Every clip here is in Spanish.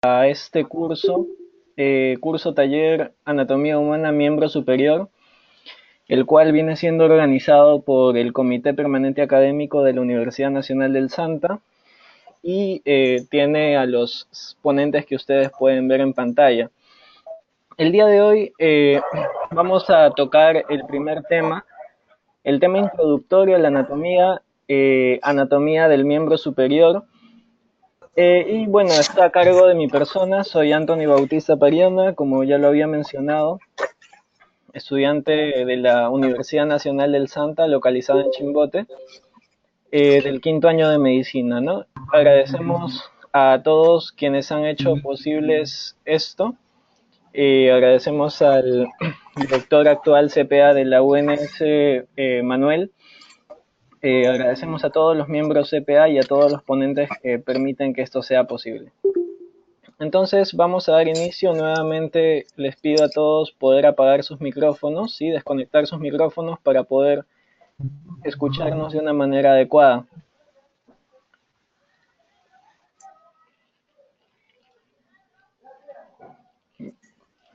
a este curso, curso taller Anatomía Humana Miembro Superior, el cual viene siendo organizado por el Comité Permanente Académico de la Universidad Nacional del Santa y tiene a los ponentes que ustedes pueden ver en pantalla. El día de hoy vamos a tocar el primer tema, el tema introductorio a la anatomía, anatomía del miembro superior. Y bueno, está a cargo de mi persona, soy Anthony Bautista Pariona, como ya lo había mencionado, estudiante de la Universidad Nacional del Santa, localizada en Chimbote, del quinto año de medicina, ¿no? Agradecemos a todos quienes han hecho posibles esto. Agradecemos al director actual CPA de la UNS, Manuel. Agradecemos a todos los miembros CPA y a todos los ponentes que permiten que esto sea posible. Entonces vamos a dar inicio. Nuevamente les pido a todos poder apagar sus micrófonos, ¿sí? Desconectar sus micrófonos para poder escucharnos de una manera adecuada.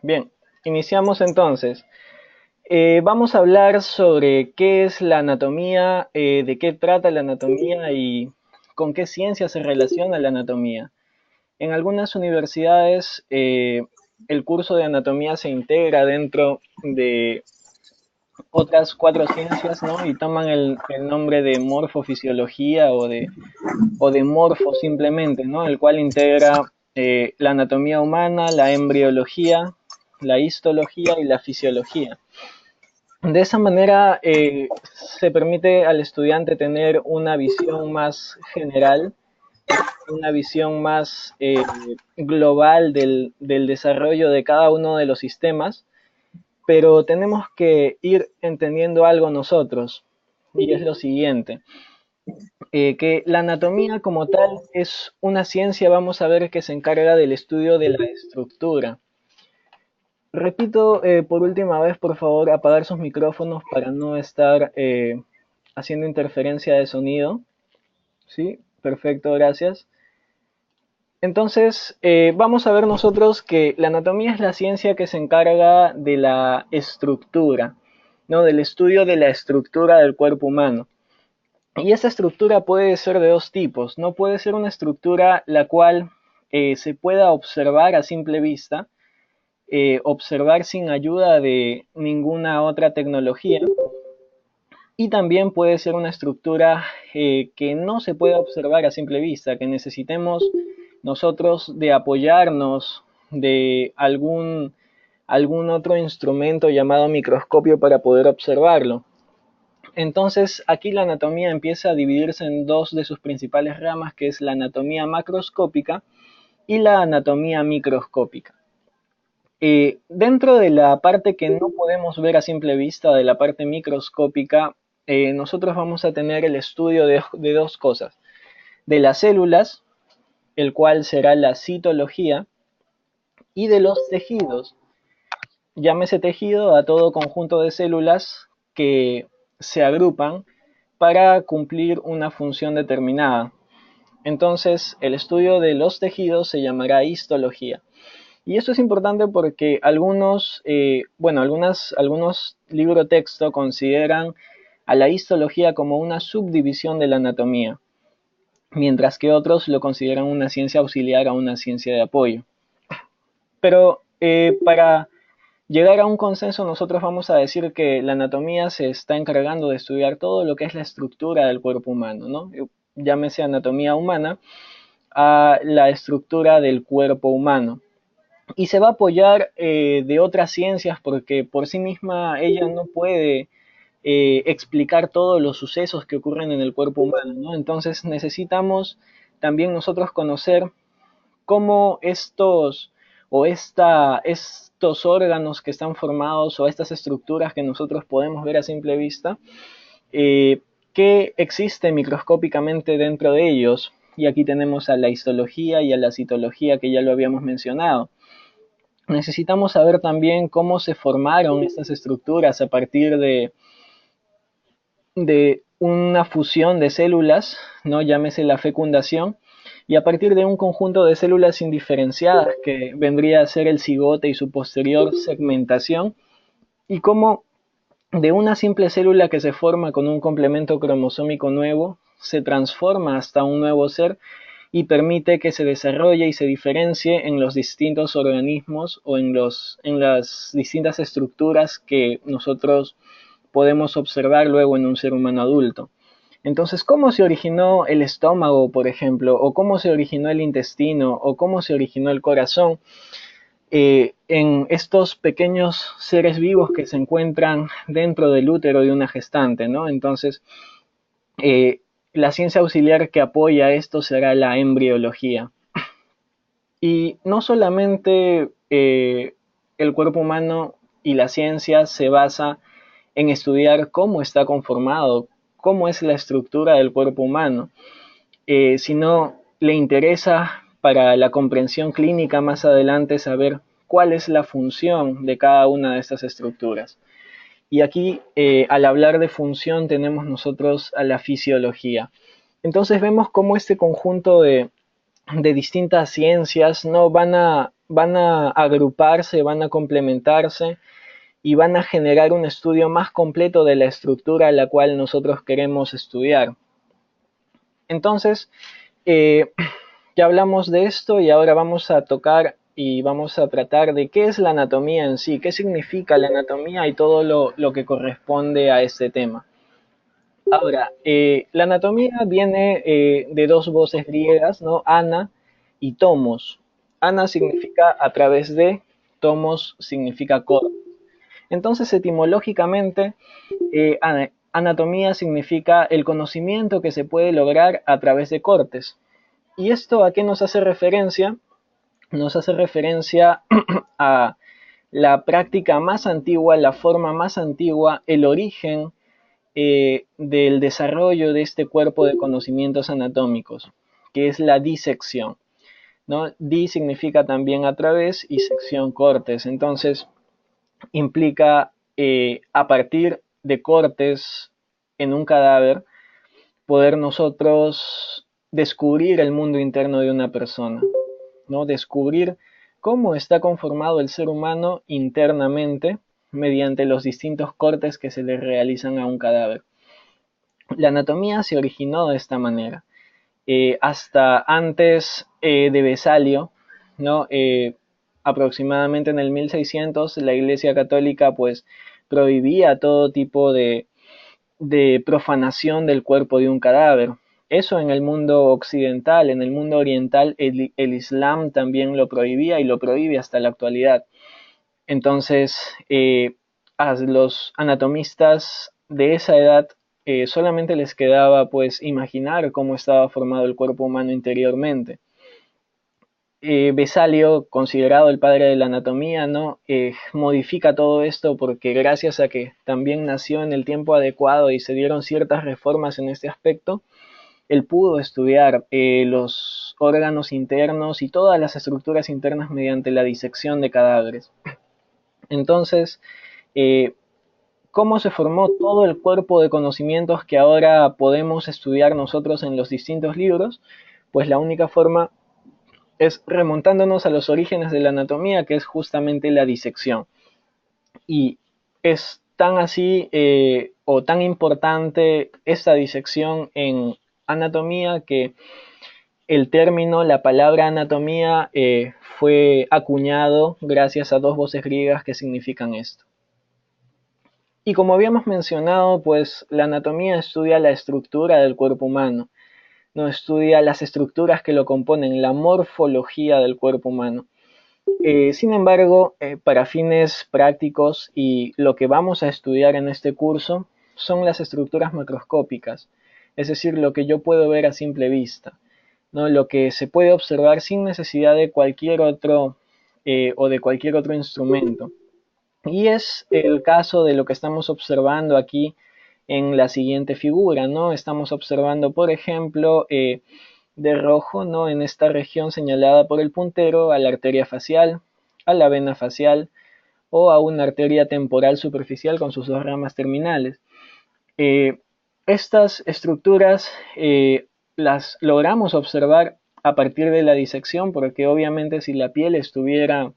Bien, iniciamos entonces. Vamos a hablar sobre qué es la anatomía, de qué trata la anatomía y con qué ciencia se relaciona la anatomía. En algunas universidades el curso de anatomía se integra dentro de otras cuatro ciencias, ¿no? Y toman el nombre de morfofisiología o de morfo simplemente, ¿no? El cual integra la anatomía humana, la embriología, la histología y la fisiología. De esa manera se permite al estudiante tener una visión más general, una visión más global del desarrollo de cada uno de los sistemas, pero tenemos que ir entendiendo algo nosotros, y es lo siguiente, que la anatomía como tal es una ciencia, vamos a ver, que se encarga del estudio de la estructura. Repito por última vez, por favor, apagar sus micrófonos para no estar haciendo interferencia de sonido. ¿Sí? Perfecto, gracias. Entonces, vamos a ver nosotros que la anatomía es la ciencia que se encarga de la estructura, ¿no? Del estudio de la estructura del cuerpo humano. Y esa estructura puede ser de dos tipos, ¿no? Puede ser una estructura la cual se pueda observar a simple vista, observar sin ayuda de ninguna otra tecnología, y también puede ser una estructura que no se puede observar a simple vista, que necesitemos nosotros de apoyarnos de algún otro instrumento llamado microscopio para poder observarlo. Entonces aquí la anatomía empieza a dividirse en dos de sus principales ramas, que es la anatomía macroscópica y la anatomía microscópica. Dentro de la parte que no podemos ver a simple vista, de la parte microscópica, nosotros vamos a tener el estudio de dos cosas, de las células, el cual será la citología, y de los tejidos. Llámese tejido a todo conjunto de células que se agrupan para cumplir una función determinada. Entonces, el estudio de los tejidos se llamará histología. Y esto es importante porque algunos libros de texto consideran a la histología como una subdivisión de la anatomía, mientras que otros lo consideran una ciencia auxiliar a una ciencia de apoyo. Pero para llegar a un consenso, nosotros vamos a decir que la anatomía se está encargando de estudiar todo lo que es la estructura del cuerpo humano, ¿no? Llámese anatomía humana a la estructura del cuerpo humano. Y se va a apoyar de otras ciencias porque por sí misma ella no puede explicar todos los sucesos que ocurren en el cuerpo humano, ¿no? Entonces necesitamos también nosotros conocer cómo estos órganos que están formados o estas estructuras que nosotros podemos ver a simple vista, qué existe microscópicamente dentro de ellos. Y aquí tenemos a la histología y a la citología, que ya lo habíamos mencionado. Necesitamos saber también cómo se formaron estas estructuras a partir de una fusión de células, ¿no? Llámese la fecundación, y a partir de un conjunto de células indiferenciadas que vendría a ser el cigote y su posterior segmentación, y cómo de una simple célula que se forma con un complemento cromosómico nuevo se transforma hasta un nuevo ser y permite que se desarrolle y se diferencie en los distintos organismos o en las distintas estructuras que nosotros podemos observar luego en un ser humano adulto. Entonces, ¿cómo se originó el estómago, por ejemplo? ¿O cómo se originó el intestino? ¿O cómo se originó el corazón? En estos pequeños seres vivos que se encuentran dentro del útero de una gestante, ¿no? Entonces, eh, la ciencia auxiliar que apoya esto será la embriología. Y no solamente el cuerpo humano y la ciencia se basa en estudiar cómo está conformado, cómo es la estructura del cuerpo humano, sino le interesa para la comprensión clínica más adelante saber cuál es la función de cada una de estas estructuras. Y aquí, al hablar de función, tenemos nosotros a la fisiología. Entonces vemos cómo este conjunto de distintas ciencias no van a agruparse, van a complementarse y van a generar un estudio más completo de la estructura a la cual nosotros queremos estudiar. Entonces, eh, ya hablamos de esto y ahora vamos a tocar y vamos a tratar de qué es la anatomía en sí, qué significa la anatomía y todo lo que corresponde a este tema. Ahora, la anatomía viene de dos voces griegas, ¿no? Ana y tomos. Ana significa a través de, tomos significa corte. Entonces, etimológicamente, anatomía significa el conocimiento que se puede lograr a través de cortes. ¿Y esto a qué nos hace referencia? Nos hace referencia a la práctica más antigua, la forma más antigua, el origen del desarrollo de este cuerpo de conocimientos anatómicos, que es la disección, ¿no? Di significa también a través y sección cortes, entonces implica a partir de cortes en un cadáver poder nosotros descubrir el mundo interno de una persona, ¿no? Descubrir cómo está conformado el ser humano internamente mediante los distintos cortes que se le realizan a un cadáver. La anatomía se originó de esta manera. Hasta antes de Vesalio, ¿no? Aproximadamente en el 1600, la Iglesia Católica pues prohibía todo tipo de profanación del cuerpo de un cadáver. Eso en el mundo occidental, en el mundo oriental, el Islam también lo prohibía y lo prohíbe hasta la actualidad. Entonces, a los anatomistas de esa edad solamente les quedaba pues imaginar cómo estaba formado el cuerpo humano interiormente. Vesalio, considerado el padre de la anatomía, ¿no? Modifica todo esto porque gracias a que también nació en el tiempo adecuado y se dieron ciertas reformas en este aspecto, él pudo estudiar los órganos internos y todas las estructuras internas mediante la disección de cadáveres. Entonces, eh, ¿cómo se formó todo el cuerpo de conocimientos que ahora podemos estudiar nosotros en los distintos libros? Pues la única forma es remontándonos a los orígenes de la anatomía, que es justamente la disección. Y es tan así o tan importante esta disección en anatomía que el término, la palabra anatomía, fue acuñado gracias a dos voces griegas que significan esto. Y como habíamos mencionado, pues la anatomía estudia la estructura del cuerpo humano, no estudia las estructuras que lo componen, la morfología del cuerpo humano. Sin embargo, para fines prácticos y lo que vamos a estudiar en este curso son las estructuras macroscópicas, es decir, lo que yo puedo ver a simple vista, ¿no? Lo que se puede observar sin necesidad de cualquier otro o de cualquier otro instrumento. Y es el caso de lo que estamos observando aquí en la siguiente figura, ¿no? Estamos observando, por ejemplo, de rojo, ¿no? En esta región señalada por el puntero a la arteria facial, a la vena facial o a una arteria temporal superficial con sus dos ramas terminales. Eh, Estas estructuras las logramos observar a partir de la disección, porque obviamente si la piel estuviera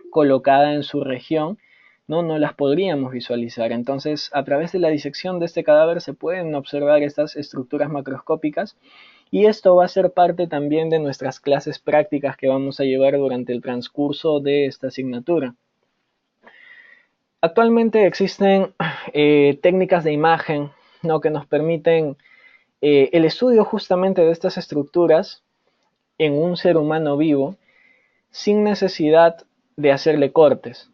colocada en su región, no las podríamos visualizar. Entonces, a través de la disección de este cadáver se pueden observar estas estructuras macroscópicas y esto va a ser parte también de nuestras clases prácticas que vamos a llevar durante el transcurso de esta asignatura. Actualmente existen técnicas de imagen, ¿no?, que nos permiten el estudio justamente de estas estructuras en un ser humano vivo sin necesidad de hacerle cortes.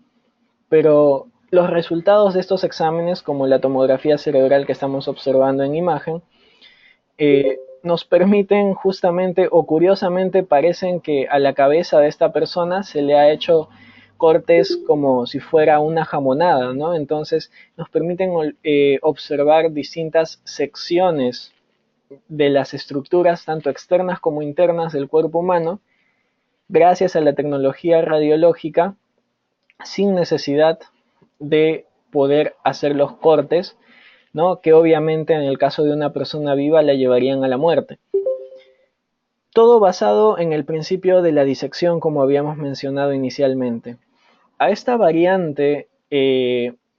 Pero los resultados de estos exámenes, como la tomografía cerebral que estamos observando en imagen, nos permiten justamente o curiosamente parecen que a la cabeza de esta persona se le ha hecho cortes como si fuera una jamonada, ¿no? Entonces nos permiten observar distintas secciones de las estructuras, tanto externas como internas del cuerpo humano, gracias a la tecnología radiológica, sin necesidad de poder hacer los cortes, ¿no?, que obviamente en el caso de una persona viva la llevarían a la muerte. Todo basado en el principio de la disección, como habíamos mencionado inicialmente. A esta variante,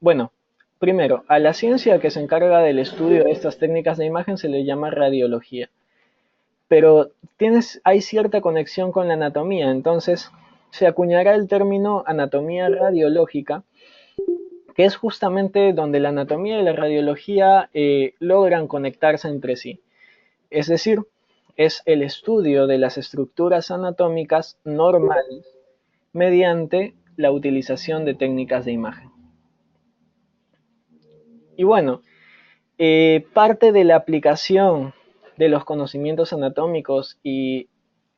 bueno, primero, a la ciencia que se encarga del estudio de estas técnicas de imagen se le llama radiología. Pero hay cierta conexión con la anatomía, entonces se acuñará el término anatomía radiológica, que es justamente donde la anatomía y la radiología logran conectarse entre sí. Es decir, es el estudio de las estructuras anatómicas normales mediante la utilización de técnicas de imagen. Y bueno, parte de la aplicación de los conocimientos anatómicos y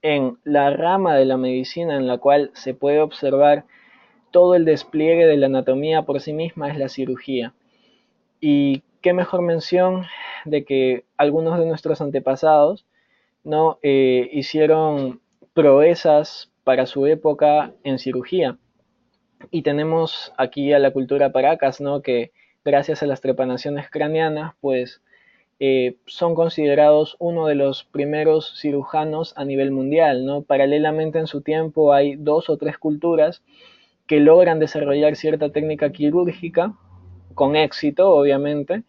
en la rama de la medicina en la cual se puede observar todo el despliegue de la anatomía por sí misma es la cirugía. Y qué mejor mención de que algunos de nuestros antepasados no hicieron proezas para su época en cirugía. Y tenemos aquí a la cultura Paracas, ¿no?, que gracias a las trepanaciones craneanas, pues son considerados uno de los primeros cirujanos a nivel mundial, ¿no? Paralelamente en su tiempo hay 2 o 3 culturas que logran desarrollar cierta técnica quirúrgica, con éxito obviamente,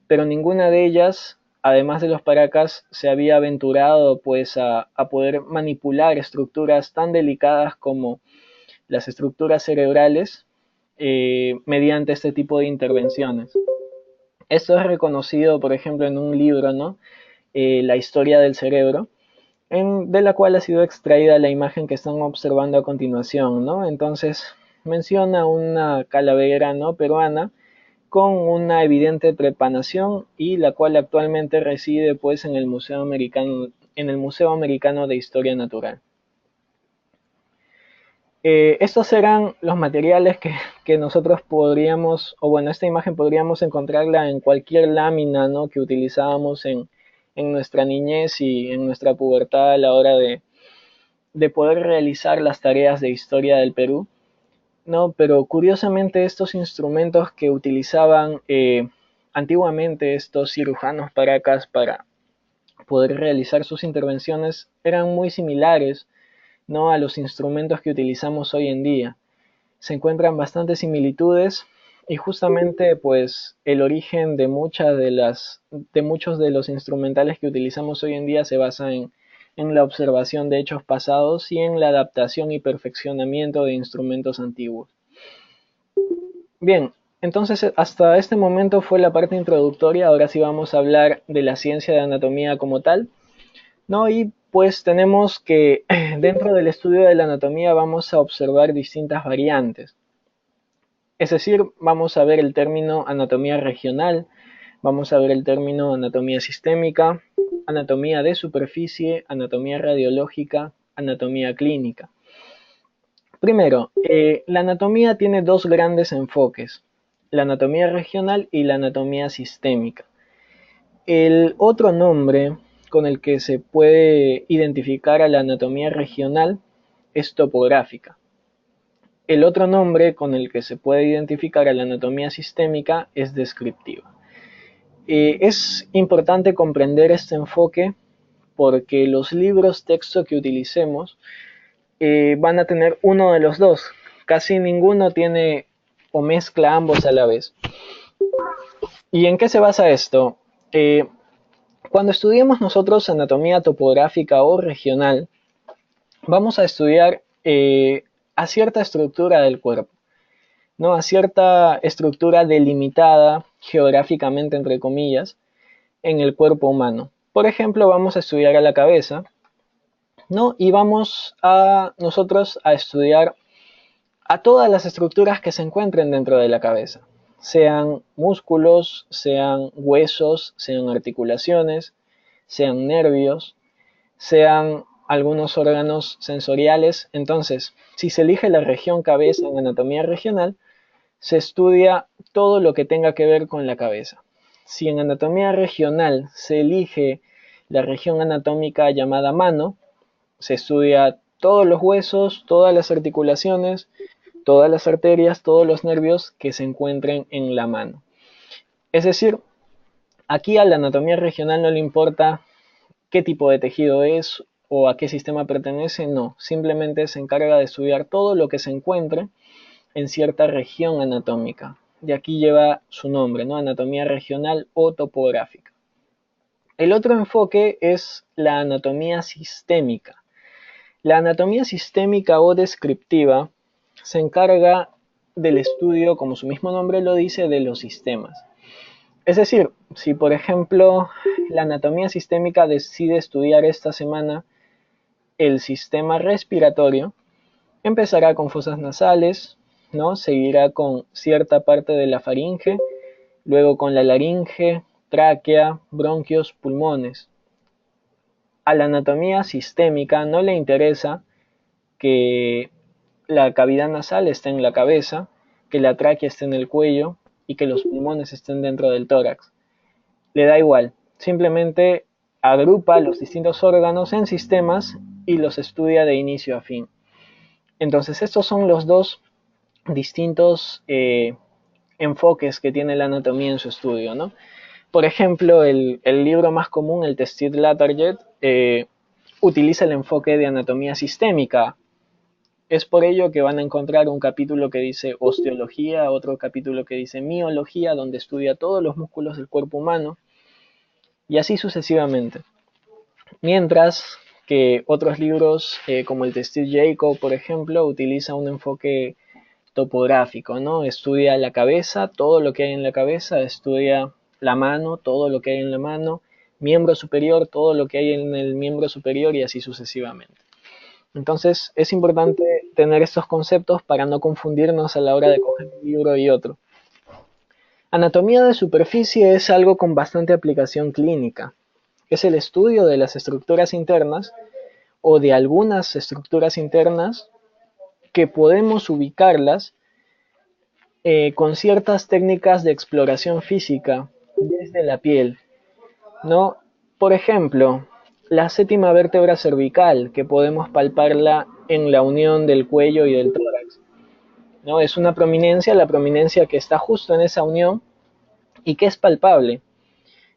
pero ninguna de ellas, además de los Paracas, se había aventurado pues a poder manipular estructuras tan delicadas como las estructuras cerebrales mediante este tipo de intervenciones. Esto es reconocido, por ejemplo, en un libro, ¿no?, La historia del cerebro, de la cual ha sido extraída la imagen que están observando a continuación, ¿no? Entonces menciona una calavera, ¿no?, peruana con una evidente trepanación y la cual actualmente reside pues en el Museo Americano de Historia Natural. Estos eran los materiales que nosotros podríamos, o bueno, esta imagen podríamos encontrarla en cualquier lámina, ¿no?, que utilizábamos en nuestra niñez y en nuestra pubertad a la hora de poder realizar las tareas de historia del Perú, ¿no? Pero curiosamente estos instrumentos que utilizaban antiguamente estos cirujanos Paracas para poder realizar sus intervenciones eran muy similares, ¿no?, a los instrumentos que utilizamos hoy en día. Se encuentran bastantes similitudes y justamente pues el origen de muchos de los instrumentales que utilizamos hoy en día se basa en la observación de hechos pasados y en la adaptación y perfeccionamiento de instrumentos antiguos. Bien, entonces hasta este momento fue la parte introductoria, ahora sí vamos a hablar de la ciencia de anatomía como tal, ¿no? Y pues tenemos que dentro del estudio de la anatomía vamos a observar distintas variantes. Es decir, vamos a ver el término anatomía regional, vamos a ver el término anatomía sistémica, anatomía de superficie, anatomía radiológica, anatomía clínica. Primero, la anatomía tiene 2 grandes enfoques, la anatomía regional y la anatomía sistémica. El otro nombre con el que se puede identificar a la anatomía regional es topográfica. El otro nombre con el que se puede identificar a la anatomía sistémica es descriptiva. Es importante comprender este enfoque porque los libros texto que utilicemos van a tener uno de los dos. Casi ninguno tiene o mezcla ambos a la vez. ¿Y en qué se basa esto? Cuando estudiemos nosotros anatomía topográfica o regional, vamos a estudiar a cierta estructura del cuerpo, ¿no? A cierta estructura delimitada geográficamente, entre comillas, en el cuerpo humano. Por ejemplo, vamos a estudiar a la cabeza, ¿no? Y vamos a nosotros a estudiar a todas las estructuras que se encuentren dentro de la cabeza, sean músculos, sean huesos, sean articulaciones, sean nervios, sean algunos órganos sensoriales. Entonces, si se elige la región cabeza en anatomía regional, se estudia todo lo que tenga que ver con la cabeza. Si en anatomía regional se elige la región anatómica llamada mano, se estudia todos los huesos, todas las articulaciones, todas las arterias, todos los nervios que se encuentren en la mano. Es decir, aquí a la anatomía regional no le importa qué tipo de tejido es o a qué sistema pertenece, no, simplemente se encarga de estudiar todo lo que se encuentre en cierta región anatómica. De aquí lleva su nombre, ¿no? Anatomía regional o topográfica. El otro enfoque es la anatomía sistémica. La anatomía sistémica o descriptiva se encarga del estudio, como su mismo nombre lo dice, de los sistemas. Es decir, si por ejemplo la anatomía sistémica decide estudiar esta semana el sistema respiratorio, empezará con fosas nasales, ¿no? Seguirá con cierta parte de la faringe, luego con la laringe, tráquea, bronquios, pulmones. A la anatomía sistémica no le interesa que la cavidad nasal esté en la cabeza, que la tráquea esté en el cuello y que los pulmones estén dentro del tórax. Le da igual, simplemente agrupa los distintos órganos en sistemas y los estudia de inicio a fin. Entonces estos son los dos distintos enfoques que tiene la anatomía en su estudio, ¿no? Por ejemplo, el libro más común, el Testit Latarjet, utiliza el enfoque de anatomía sistémica. Es por ello que van a encontrar un capítulo que dice osteología, otro capítulo que dice miología, donde estudia todos los músculos del cuerpo humano, y así sucesivamente. Mientras que otros libros, como el Testit Jacob, por ejemplo, utiliza un enfoque topográfico, ¿no? Estudia la cabeza, todo lo que hay en la cabeza, estudia la mano, todo lo que hay en la mano, miembro superior, todo lo que hay en el miembro superior y así sucesivamente. Entonces es importante tener estos conceptos para no confundirnos a la hora de coger un libro y otro. Anatomía de superficie es algo con bastante aplicación clínica. Es el estudio de las estructuras internas o de algunas estructuras internas que podemos ubicarlas con ciertas técnicas de exploración física desde la piel, ¿no? Por ejemplo, la séptima vértebra cervical, que podemos palparla en la unión del cuello y del tórax, ¿no? Es una prominencia, la prominencia que está justo en esa unión y que es palpable.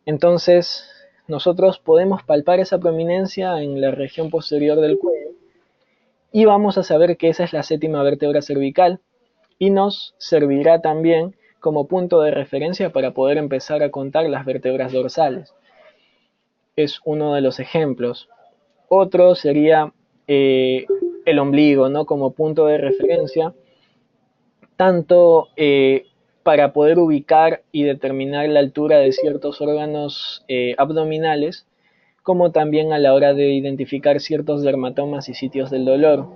Entonces, nosotros podemos palpar esa prominencia en la región posterior del cuello y vamos a saber que esa es la séptima vértebra cervical y nos servirá también como punto de referencia para poder empezar a contar las vértebras dorsales. Es uno de los ejemplos. Otro sería el ombligo, ¿no? Como punto de referencia, tanto para poder ubicar y determinar la altura de ciertos órganos abdominales, como también a la hora de identificar ciertos dermatomas y sitios del dolor.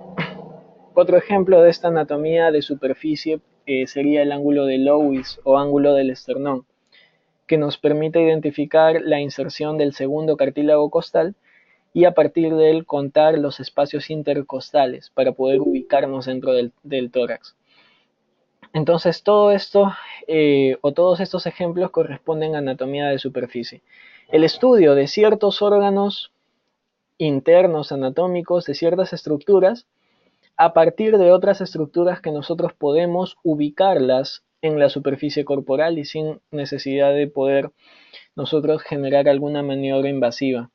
Otro ejemplo de esta anatomía de superficie sería el ángulo de Lewis o ángulo del esternón, que nos permite identificar la inserción del segundo cartílago costal y a partir de él contar los espacios intercostales para poder ubicarnos dentro del tórax. Entonces todo esto o todos estos ejemplos corresponden a anatomía de superficie. El estudio de ciertos órganos internos anatómicos, de ciertas estructuras, a partir de otras estructuras que nosotros podemos ubicarlas en la superficie corporal y sin necesidad de poder nosotros generar alguna maniobra invasiva.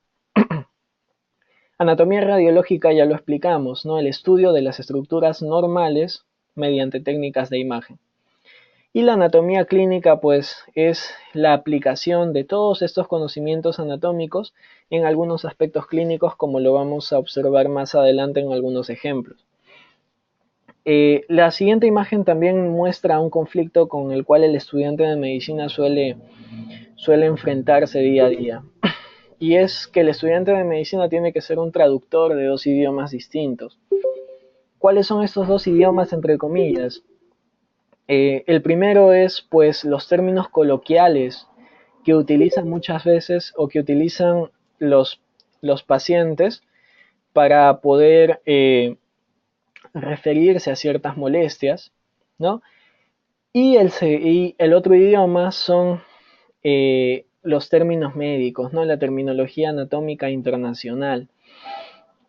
anatomía radiológica ya lo explicamos, ¿no? El estudio de las estructuras normales mediante técnicas de imagen. Y la anatomía clínica, pues, es la aplicación de todos estos conocimientos anatómicos en algunos aspectos clínicos, como lo vamos a observar más adelante en algunos ejemplos. La siguiente imagen también muestra un conflicto con el cual el estudiante de medicina suele enfrentarse día a día. Y es que el estudiante de medicina tiene que ser un traductor de dos idiomas distintos. ¿Cuáles son estos dos idiomas, entre comillas? El primero es, pues, los términos coloquiales que utilizan muchas veces o que utilizan los pacientes para poder referirse a ciertas molestias, ¿no? Y el otro idioma son los términos médicos, ¿no? La terminología anatómica internacional,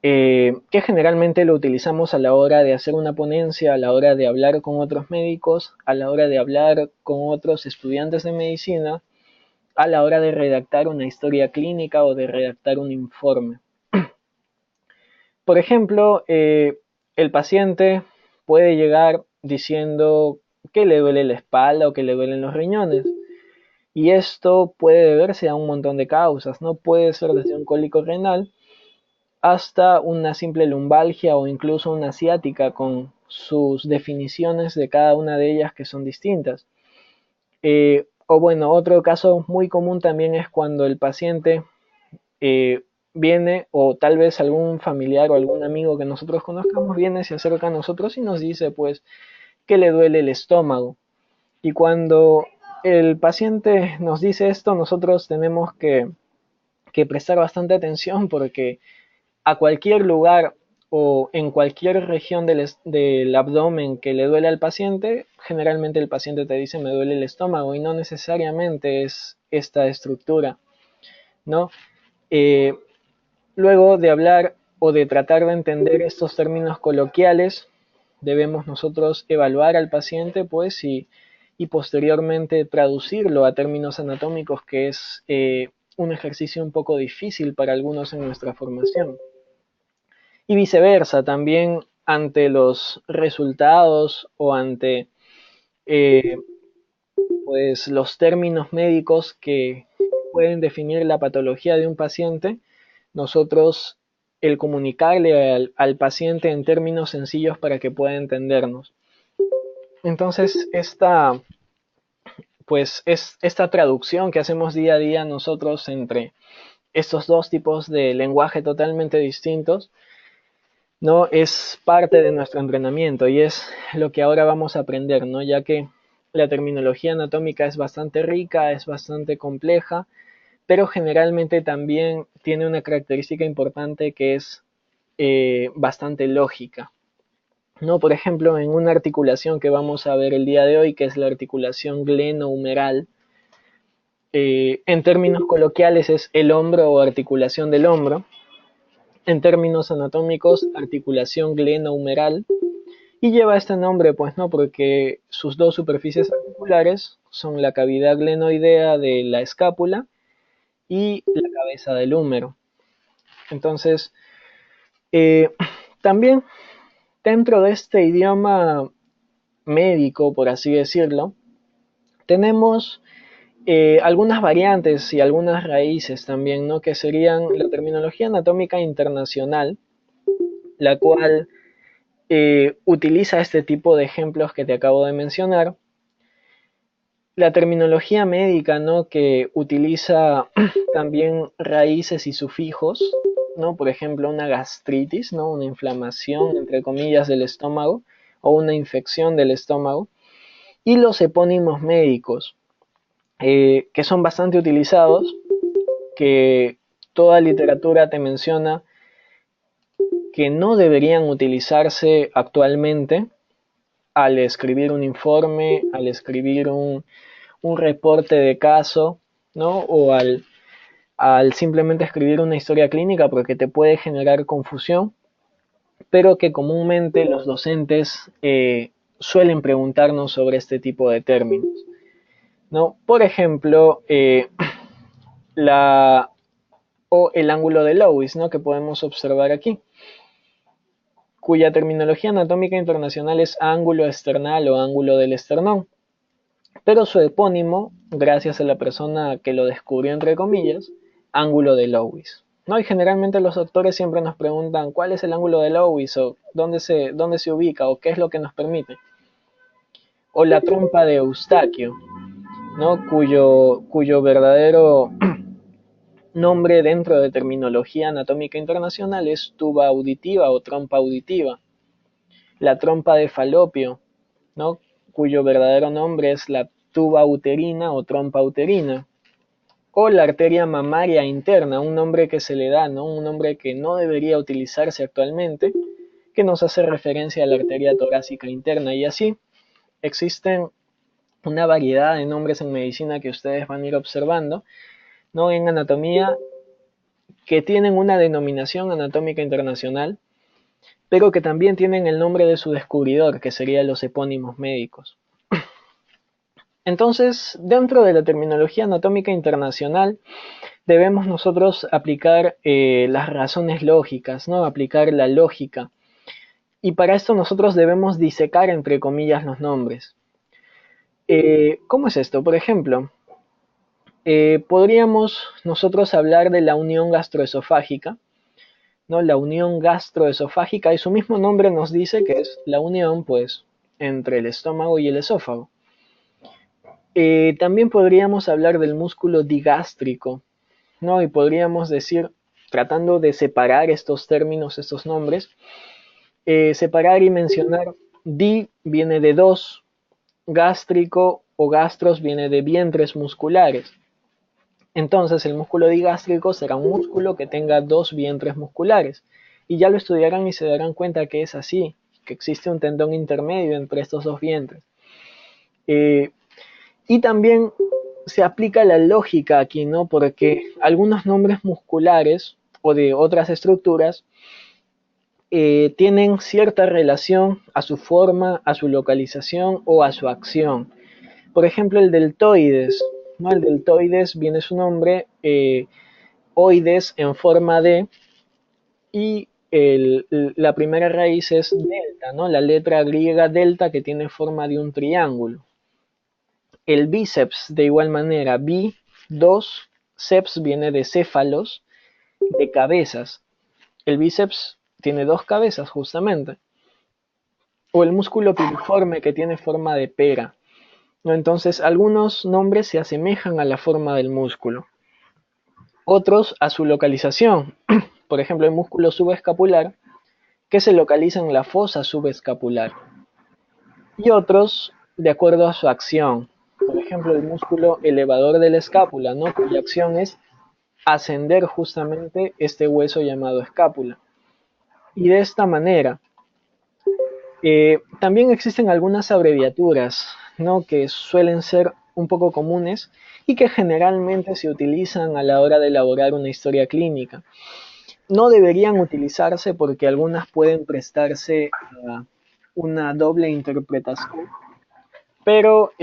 que generalmente lo utilizamos a la hora de hacer una ponencia, a la hora de hablar con otros médicos, a la hora de hablar con otros estudiantes de medicina, a la hora de redactar una historia clínica o de redactar un informe. Por ejemplo, el paciente puede llegar diciendo que le duele la espalda o que le duelen los riñones. Y esto puede deberse a un montón de causas, ¿no? Puede ser desde un cólico renal hasta una simple lumbalgia o incluso una ciática con sus definiciones de cada una de ellas que son distintas. O bueno, otro caso muy común también es cuando el paciente viene, o tal vez algún familiar o algún amigo que nosotros conozcamos viene, se acerca a nosotros y nos dice pues que le duele el estómago. Y cuando el paciente nos dice esto, nosotros tenemos que prestar bastante atención porque a cualquier lugar o en cualquier región del abdomen que le duele al paciente, generalmente el paciente te dice me duele el estómago y no necesariamente es esta estructura, ¿no? Eh, Luego de hablar o de tratar de entender estos términos coloquiales, debemos nosotros evaluar al paciente, pues, y posteriormente traducirlo a términos anatómicos, que es un ejercicio un poco difícil para algunos en nuestra formación. Y viceversa, también ante los resultados o ante eh, pues, los términos médicos que pueden definir la patología de un paciente, nosotros el comunicarle al paciente en términos sencillos para que pueda entendernos. Entonces, esta traducción que hacemos día a día nosotros entre estos dos tipos de lenguaje totalmente distintos, ¿no? Es parte de nuestro entrenamiento y es lo que ahora vamos a aprender, ¿no? Ya que la terminología anatómica es bastante rica, es bastante compleja, pero generalmente también tiene una característica importante que es bastante lógica, ¿no? Por ejemplo, en una articulación que vamos a ver el día de hoy, que es la articulación glenohumeral, en términos coloquiales es el hombro o articulación del hombro, en términos anatómicos, articulación glenohumeral, y lleva este nombre, pues, ¿no? Porque sus dos superficies articulares son la cavidad glenoidea de la escápula y la cabeza del húmero. Entonces, eh, también dentro de este idioma médico, por así decirlo, tenemos algunas variantes y algunas raíces también, ¿no? Que serían la terminología anatómica internacional, la cual utiliza este tipo de ejemplos que te acabo de mencionar. La terminología médica, ¿no? Que utiliza también raíces y sufijos, ¿no? Por ejemplo, una gastritis, ¿no? Una inflamación, entre comillas, del estómago o una infección del estómago. Y los epónimos médicos, que son bastante utilizados, que toda literatura te menciona que no deberían utilizarse actualmente al escribir un informe, al escribir un reporte de caso, ¿no? O al simplemente escribir una historia clínica porque te puede generar confusión, pero que comúnmente los docentes suelen preguntarnos sobre este tipo de términos, ¿no? Por ejemplo, la o el ángulo de Lewis, ¿no? Que podemos observar aquí, cuya terminología anatómica internacional es ángulo esternal o ángulo del esternón, pero su epónimo, gracias a la persona que lo descubrió entre comillas, ángulo de Lewis. ¿No? Y generalmente los doctores siempre nos preguntan cuál es el ángulo de Lewis o dónde se ubica o qué es lo que nos permite. O la trompa de Eustaquio, ¿no? cuyo verdadero nombre dentro de terminología anatómica internacional es tuba auditiva o trompa auditiva. La trompa de Falopio, ¿no? Cuyo verdadero nombre es la tuba uterina o trompa uterina. O la arteria mamaria interna, un nombre que se le da, ¿no? Un nombre que no debería utilizarse actualmente, que nos hace referencia a la arteria torácica interna. Y así existen una variedad de nombres en medicina que ustedes van a ir observando, ¿no? En anatomía, que tienen una denominación anatómica internacional, pero que también tienen el nombre de su descubridor, que serían los epónimos médicos. Entonces, dentro de la terminología anatómica internacional, debemos nosotros aplicar las razones lógicas, ¿no? Aplicar la lógica. Y para esto nosotros debemos disecar, entre comillas, los nombres. ¿Cómo es esto? Por ejemplo, podríamos nosotros hablar de la unión gastroesofágica, ¿no? La unión gastroesofágica, y su mismo nombre nos dice que es la unión, pues, entre el estómago y el esófago. También podríamos hablar del músculo digástrico, ¿no? Y podríamos decir, tratando de separar estos términos, estos nombres, separar y mencionar, di viene de dos, gástrico o gastros viene de vientres musculares. Entonces el músculo digástrico será un músculo que tenga dos vientres musculares. Y ya lo estudiarán y se darán cuenta que es así, que existe un tendón intermedio entre estos dos vientres. Y también se aplica la lógica aquí, ¿no? Porque algunos nombres musculares o de otras estructuras tienen cierta relación a su forma, a su localización o a su acción. Por ejemplo, el deltoides, ¿no? El deltoides viene su nombre, oides en forma de, y la primera raíz es delta, ¿no? La letra griega delta que tiene forma de un triángulo. El bíceps, de igual manera, bi, dos, ceps viene de céfalos, de cabezas. El bíceps tiene dos cabezas, justamente. O el músculo piriforme que tiene forma de pera, ¿no? Entonces, algunos nombres se asemejan a la forma del músculo, otros a su localización. Por ejemplo, el músculo subescapular, que se localiza en la fosa subescapular. Y otros de acuerdo a su acción. Por ejemplo, el músculo elevador de la escápula, ¿no? Cuya acción es ascender justamente este hueso llamado escápula. Y de esta manera, también existen algunas abreviaturas, ¿no? Que suelen ser un poco comunes y que generalmente se utilizan a la hora de elaborar una historia clínica. No deberían utilizarse porque algunas pueden prestarse a una doble interpretación, pero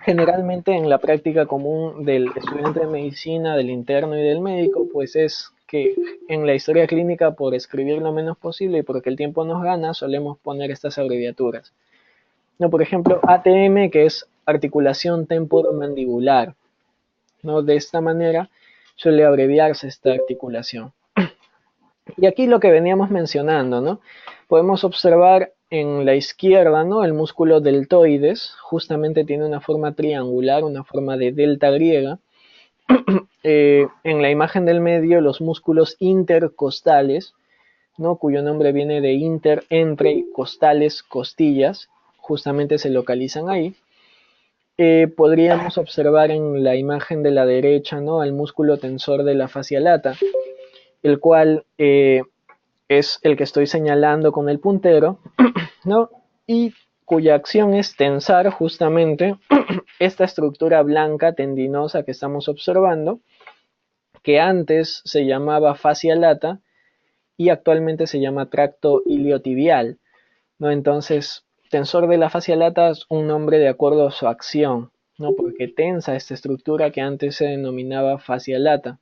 generalmente en la práctica común del estudiante de medicina, del interno y del médico, pues es que en la historia clínica, por escribir lo menos posible y porque el tiempo nos gana, solemos poner estas abreviaturas. ¿No? Por ejemplo, ATM, que es articulación temporomandibular, ¿no? De esta manera suele abreviarse esta articulación. Y aquí lo que veníamos mencionando, ¿no? Podemos observar en la izquierda, ¿no? El músculo deltoides, justamente tiene una forma triangular, una forma de delta griega. En la imagen del medio, los músculos intercostales, ¿no? Cuyo nombre viene de inter, entre, costales, costillas, justamente se localizan ahí. Podríamos observar en la imagen de la derecha, ¿no? El músculo tensor de la fascia lata, el cual es el que estoy señalando con el puntero, ¿no? Y cuya acción es tensar justamente esta estructura blanca tendinosa que estamos observando, que antes se llamaba fascia lata y actualmente se llama tracto iliotibial, ¿no? Entonces, tensor de la fascia lata es un nombre de acuerdo a su acción, ¿no? Porque tensa esta estructura que antes se denominaba fascia lata.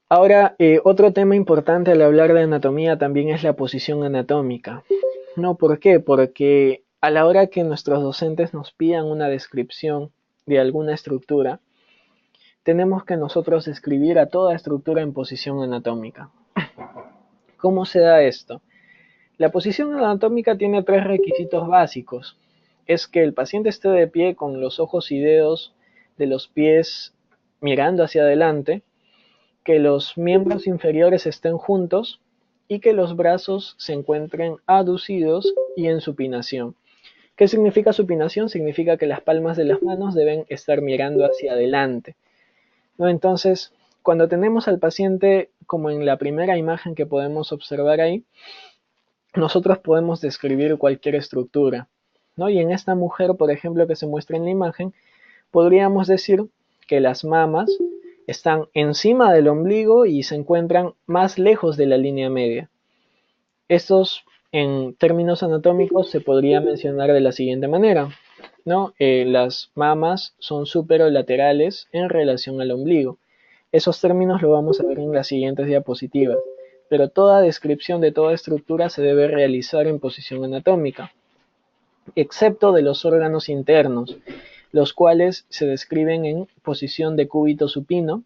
Ahora, otro tema importante al hablar de anatomía también es la posición anatómica. ¿No? ¿Por qué? Porque a la hora que nuestros docentes nos pidan una descripción de alguna estructura, tenemos que nosotros describir a toda estructura en posición anatómica. ¿Cómo se da esto? La posición anatómica tiene tres requisitos básicos. Es que el paciente esté de pie con los ojos y dedos de los pies mirando hacia adelante, que los miembros inferiores estén juntos y que los brazos se encuentren aducidos y en supinación. ¿Qué significa supinación? Significa que las palmas de las manos deben estar mirando hacia adelante, ¿no? Entonces, cuando tenemos al paciente como en la primera imagen que podemos observar ahí, nosotros podemos describir cualquier estructura, ¿no? Y en esta mujer, por ejemplo, que se muestra en la imagen, podríamos decir que las mamas están encima del ombligo y se encuentran más lejos de la línea media. Estos, en términos anatómicos, se podría mencionar de la siguiente manera, ¿no? Las mamas son superolaterales en relación al ombligo. Esos términos lo vamos a ver en las siguientes diapositivas, pero toda descripción de toda estructura se debe realizar en posición anatómica, excepto de los órganos internos, los cuales se describen en posición de cúbito supino,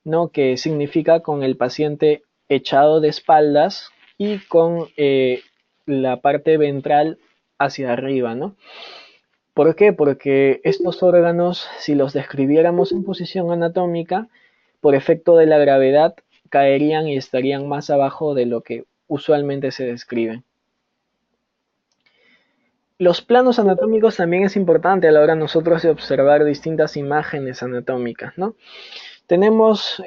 ¿no? Que significa con el paciente echado de espaldas y con la parte ventral hacia arriba, ¿no? ¿Por qué? Porque estos órganos, si los describiéramos en posición anatómica, por efecto de la gravedad, caerían y estarían más abajo de lo que usualmente se describe. Los planos anatómicos también es importante a la hora nosotros de observar distintas imágenes anatómicas, ¿no? Tenemos,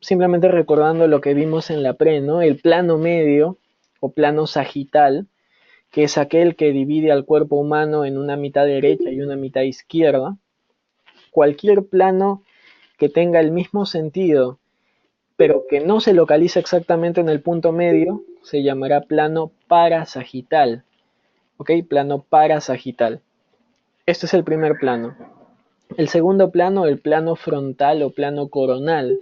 simplemente recordando lo que vimos en la pre, ¿no? El plano medio o plano sagital, que es aquel que divide al cuerpo humano en una mitad derecha y una mitad izquierda. Cualquier plano que tenga el mismo sentido, pero que no se localiza exactamente en el punto medio, se llamará plano parasagital. ¿Ok? Plano parasagital. Este es el primer plano. El segundo plano, el plano frontal o plano coronal,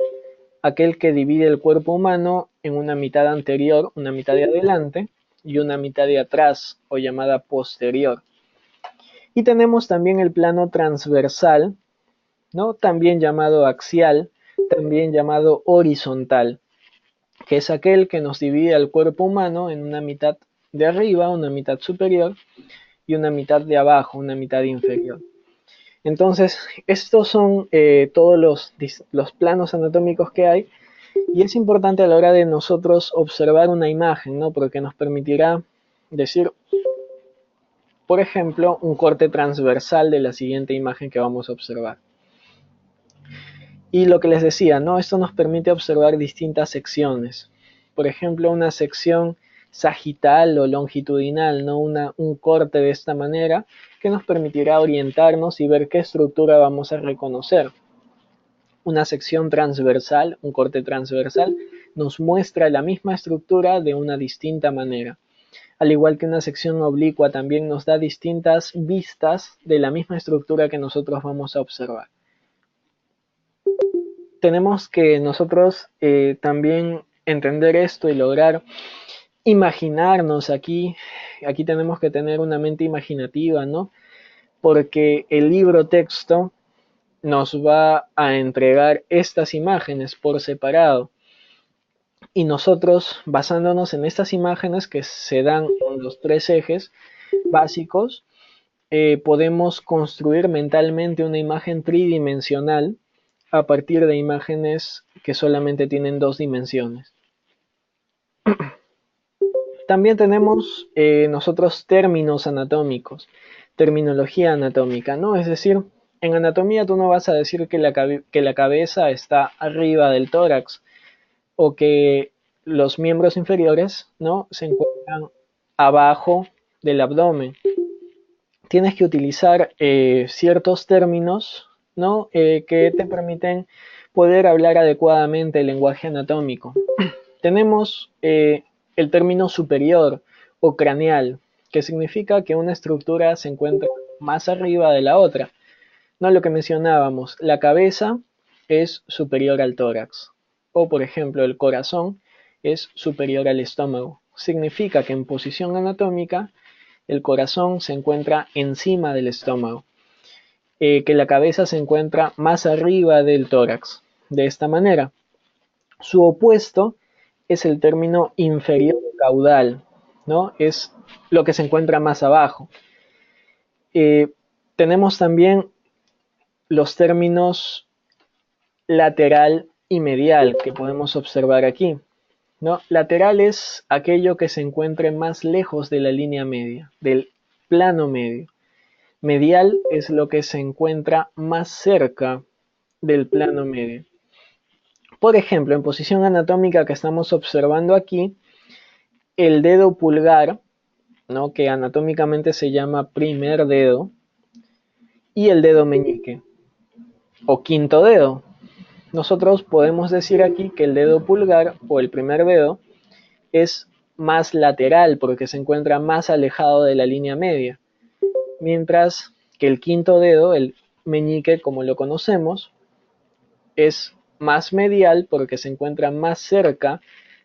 aquel que divide el cuerpo humano en una mitad anterior, una mitad de adelante y una mitad de atrás o llamada posterior. Y tenemos también el plano transversal, ¿no? También llamado axial, también llamado horizontal, que es aquel que nos divide al cuerpo humano en una mitad de arriba, una mitad superior y una mitad de abajo, una mitad inferior. Entonces, estos son todos los planos anatómicos que hay y es importante a la hora de nosotros observar una imagen, ¿no? Porque nos permitirá decir, por ejemplo, un corte transversal de la siguiente imagen que vamos a observar. Y lo que les decía, ¿no? Esto nos permite observar distintas secciones. Por ejemplo, una sección sagital o longitudinal, ¿no? Un corte de esta manera que nos permitirá orientarnos y ver qué estructura vamos a reconocer. Una sección transversal, un corte transversal, nos muestra la misma estructura de una distinta manera. Al igual que una sección oblicua también nos da distintas vistas de la misma estructura que nosotros vamos a observar. Tenemos que nosotros también entender esto y lograr imaginarnos aquí tenemos que tener una mente imaginativa, ¿no? Porque el libro texto nos va a entregar estas imágenes por separado y nosotros basándonos en estas imágenes que se dan en los tres ejes básicos, podemos construir mentalmente una imagen tridimensional a partir de imágenes que solamente tienen dos dimensiones. También tenemos nosotros términos anatómicos, terminología anatómica, ¿no? Es decir, en anatomía tú no vas a decir que la cabeza está arriba del tórax o que los miembros inferiores, ¿no? Se encuentran abajo del abdomen. Tienes que utilizar ciertos términos, ¿no? Que te permiten poder hablar adecuadamente el lenguaje anatómico. Tenemos el término superior o craneal, que significa que una estructura se encuentra más arriba de la otra. No lo que mencionábamos, la cabeza es superior al tórax. O por ejemplo, el corazón es superior al estómago. Significa que en posición anatómica el corazón se encuentra encima del estómago, que la cabeza se encuentra más arriba del tórax. De esta manera, su opuesto es el término inferior caudal, ¿no? Es lo que se encuentra más abajo. Tenemos también los términos lateral y medial que podemos observar aquí, ¿no? Lateral es aquello que se encuentre más lejos de la línea media, del plano medio. Medial es lo que se encuentra más cerca del plano medio. Por ejemplo, en posición anatómica que estamos observando aquí, el dedo pulgar, ¿no? Que anatómicamente se llama primer dedo, y el dedo meñique o quinto dedo. Nosotros podemos decir aquí que el dedo pulgar o el primer dedo es más lateral porque se encuentra más alejado de la línea media, mientras que el quinto dedo, el meñique como lo conocemos, es más medial porque se encuentra más cerca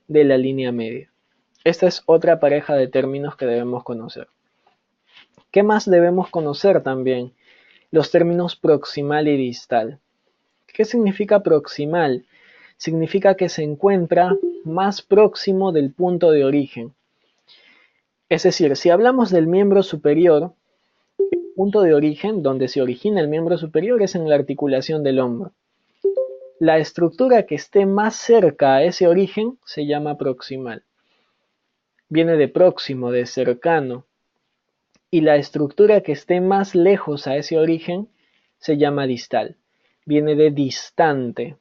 de la línea media. Esta es otra pareja de términos que debemos conocer. ¿Qué más debemos conocer también? Los términos proximal y distal. ¿Qué significa proximal? Significa que se encuentra más próximo del punto de origen. Es decir, si hablamos del miembro superior, el punto de origen donde se origina el miembro superior es en la articulación del hombro. La estructura que esté más cerca a ese origen se llama proximal. Viene de próximo, de cercano. Y la estructura que esté más lejos a ese origen se llama distal. Viene de distante.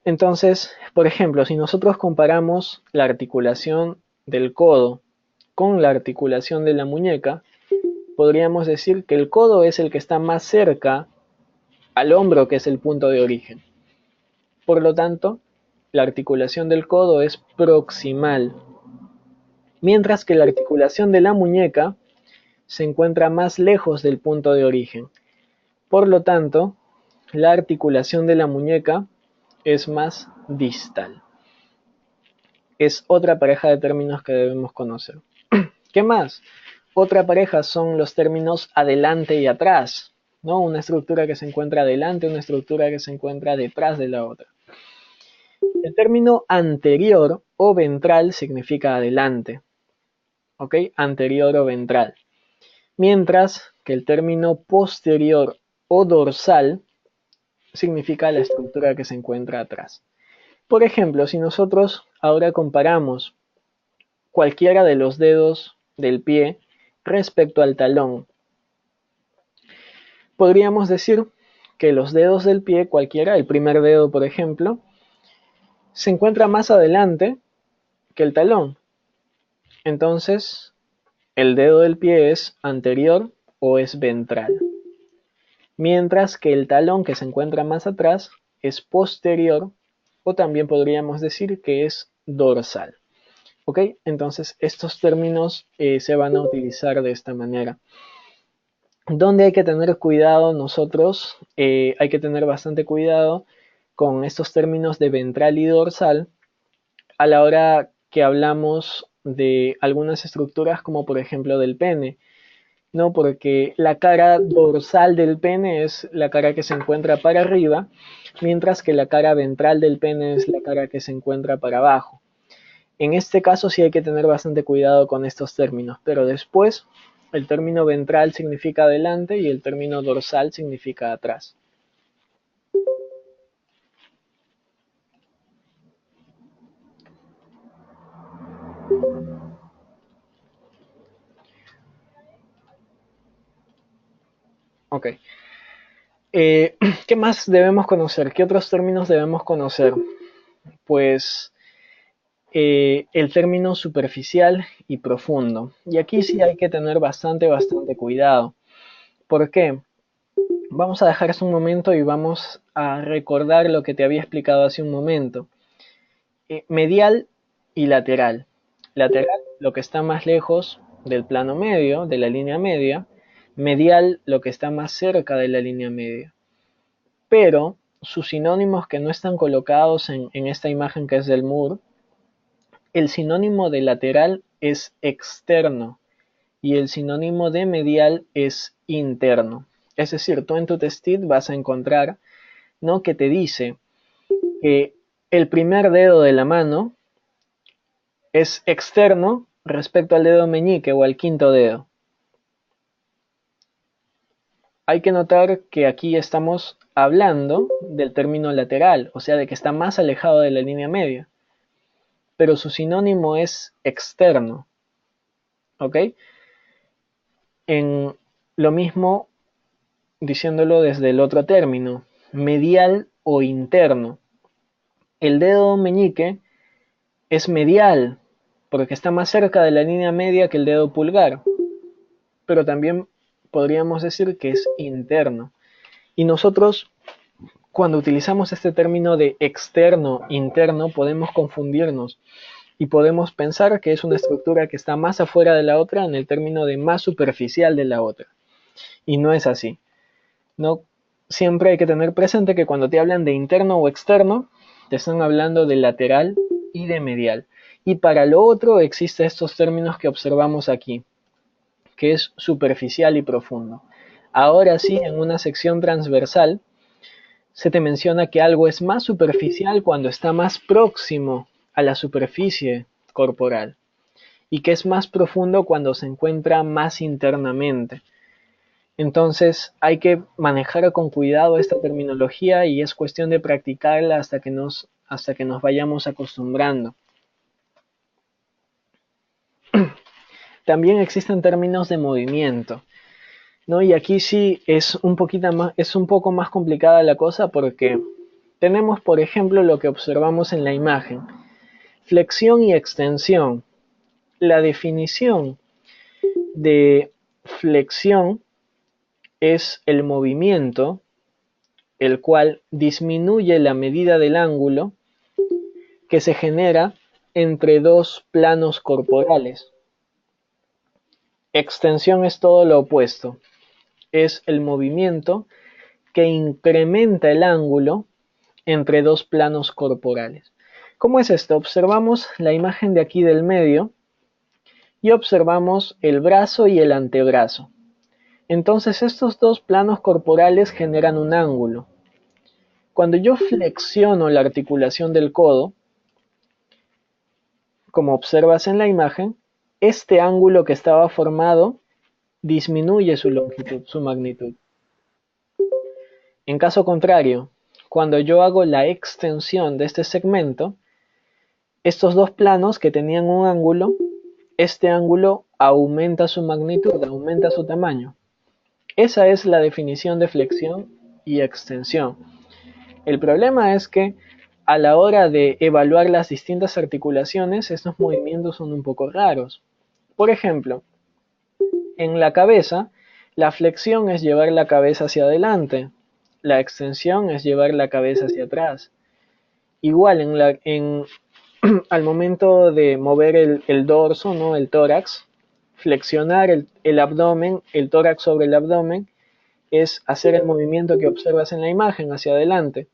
Entonces, por ejemplo, si nosotros comparamos la articulación del codo con la articulación de la muñeca, podríamos decir que el codo es el que está más cerca al hombro, que es el punto de origen. Por lo tanto, la articulación del codo es proximal, mientras que la articulación de la muñeca se encuentra más lejos del punto de origen. Por lo tanto, la articulación de la muñeca es más distal. Es otra pareja de términos que debemos conocer. ¿Qué más? Otra pareja son los términos adelante y atrás, ¿no? Una estructura que se encuentra adelante, una estructura que se encuentra detrás de la otra. El término anterior o ventral significa adelante, ¿ok? Anterior o ventral. Mientras que el término posterior o dorsal significa la estructura que se encuentra atrás. Por ejemplo, si nosotros ahora comparamos cualquiera de los dedos del pie respecto al talón, podríamos decir que los dedos del pie, cualquiera, el primer dedo por ejemplo, se encuentra más adelante que el talón. Entonces, el dedo del pie es anterior o es ventral. Mientras que el talón que se encuentra más atrás es posterior o también podríamos decir que es dorsal. ¿Ok? Entonces, estos términos se van a utilizar de esta manera. Donde hay que tener cuidado nosotros, hay que tener bastante cuidado con estos términos de ventral y dorsal a la hora que hablamos de algunas estructuras como por ejemplo del pene, ¿no? Porque la cara dorsal del pene es la cara que se encuentra para arriba, mientras que la cara ventral del pene es la cara que se encuentra para abajo. En este caso sí hay que tener bastante cuidado con estos términos, pero después el término ventral significa adelante y el término dorsal significa atrás. Ok. ¿Qué más debemos conocer? ¿Qué otros términos debemos conocer? Pues el término superficial y profundo. Y aquí sí hay que tener bastante cuidado. ¿Por qué? Vamos a dejar eso un momento y vamos a recordar lo que te había explicado hace un momento. Medial y lateral. Lateral, lo que está más lejos del plano medio, de la línea media. Medial, lo que está más cerca de la línea media. Pero sus sinónimos que no están colocados en esta imagen que es del Moore, el sinónimo de lateral es externo y el sinónimo de medial es interno. Es decir, tú en tu test-it vas a encontrar, ¿no?, que te dice que el primer dedo de la mano es externo respecto al dedo meñique o al quinto dedo. Hay que notar que aquí estamos hablando del término lateral, o sea, de que está más alejado de la línea media, pero su sinónimo es externo, ¿ok? En lo mismo diciéndolo desde el otro término, medial o interno. El dedo meñique es medial, porque está más cerca de la línea media que el dedo pulgar, pero también podríamos decir que es interno. Y nosotros, cuando utilizamos este término de externo, interno, podemos confundirnos y podemos pensar que es una estructura que está más afuera de la otra en el término de más superficial de la otra. Y no es así. No, siempre hay que tener presente que cuando te hablan de interno o externo, te están hablando de lateral y de medial. Y para lo otro existen estos términos que observamos aquí, que es superficial y profundo. Ahora sí, en una sección transversal, se te menciona que algo es más superficial cuando está más próximo a la superficie corporal y que es más profundo cuando se encuentra más internamente. Entonces hay que manejar con cuidado esta terminología y es cuestión de practicarla hasta que nos vayamos acostumbrando. También existen términos de movimiento, ¿no? Y aquí sí es un poco más complicada la cosa porque tenemos, por ejemplo, lo que observamos en la imagen, flexión y extensión. La definición de flexión es el movimiento el cual disminuye la medida del ángulo que se genera entre dos planos corporales. Extensión es todo lo opuesto, es el movimiento que incrementa el ángulo entre dos planos corporales. ¿Cómo es esto? Observamos la imagen de aquí del medio y observamos el brazo y el antebrazo. Entonces estos dos planos corporales generan un ángulo. Cuando yo flexiono la articulación del codo, como observas en la imagen, este ángulo que estaba formado disminuye su longitud, su magnitud. En caso contrario, cuando yo hago la extensión de este segmento, estos dos planos que tenían un ángulo, este ángulo aumenta su magnitud, aumenta su tamaño. Esa es la definición de flexión y extensión. El problema es que a la hora de evaluar las distintas articulaciones, estos movimientos son un poco raros. Por ejemplo, en la cabeza, la flexión es llevar la cabeza hacia adelante, la extensión es llevar la cabeza hacia atrás. Igual, al momento de mover el dorso, ¿no?, el tórax, flexionar el abdomen, el tórax sobre el abdomen, es hacer el movimiento que observas en la imagen hacia adelante.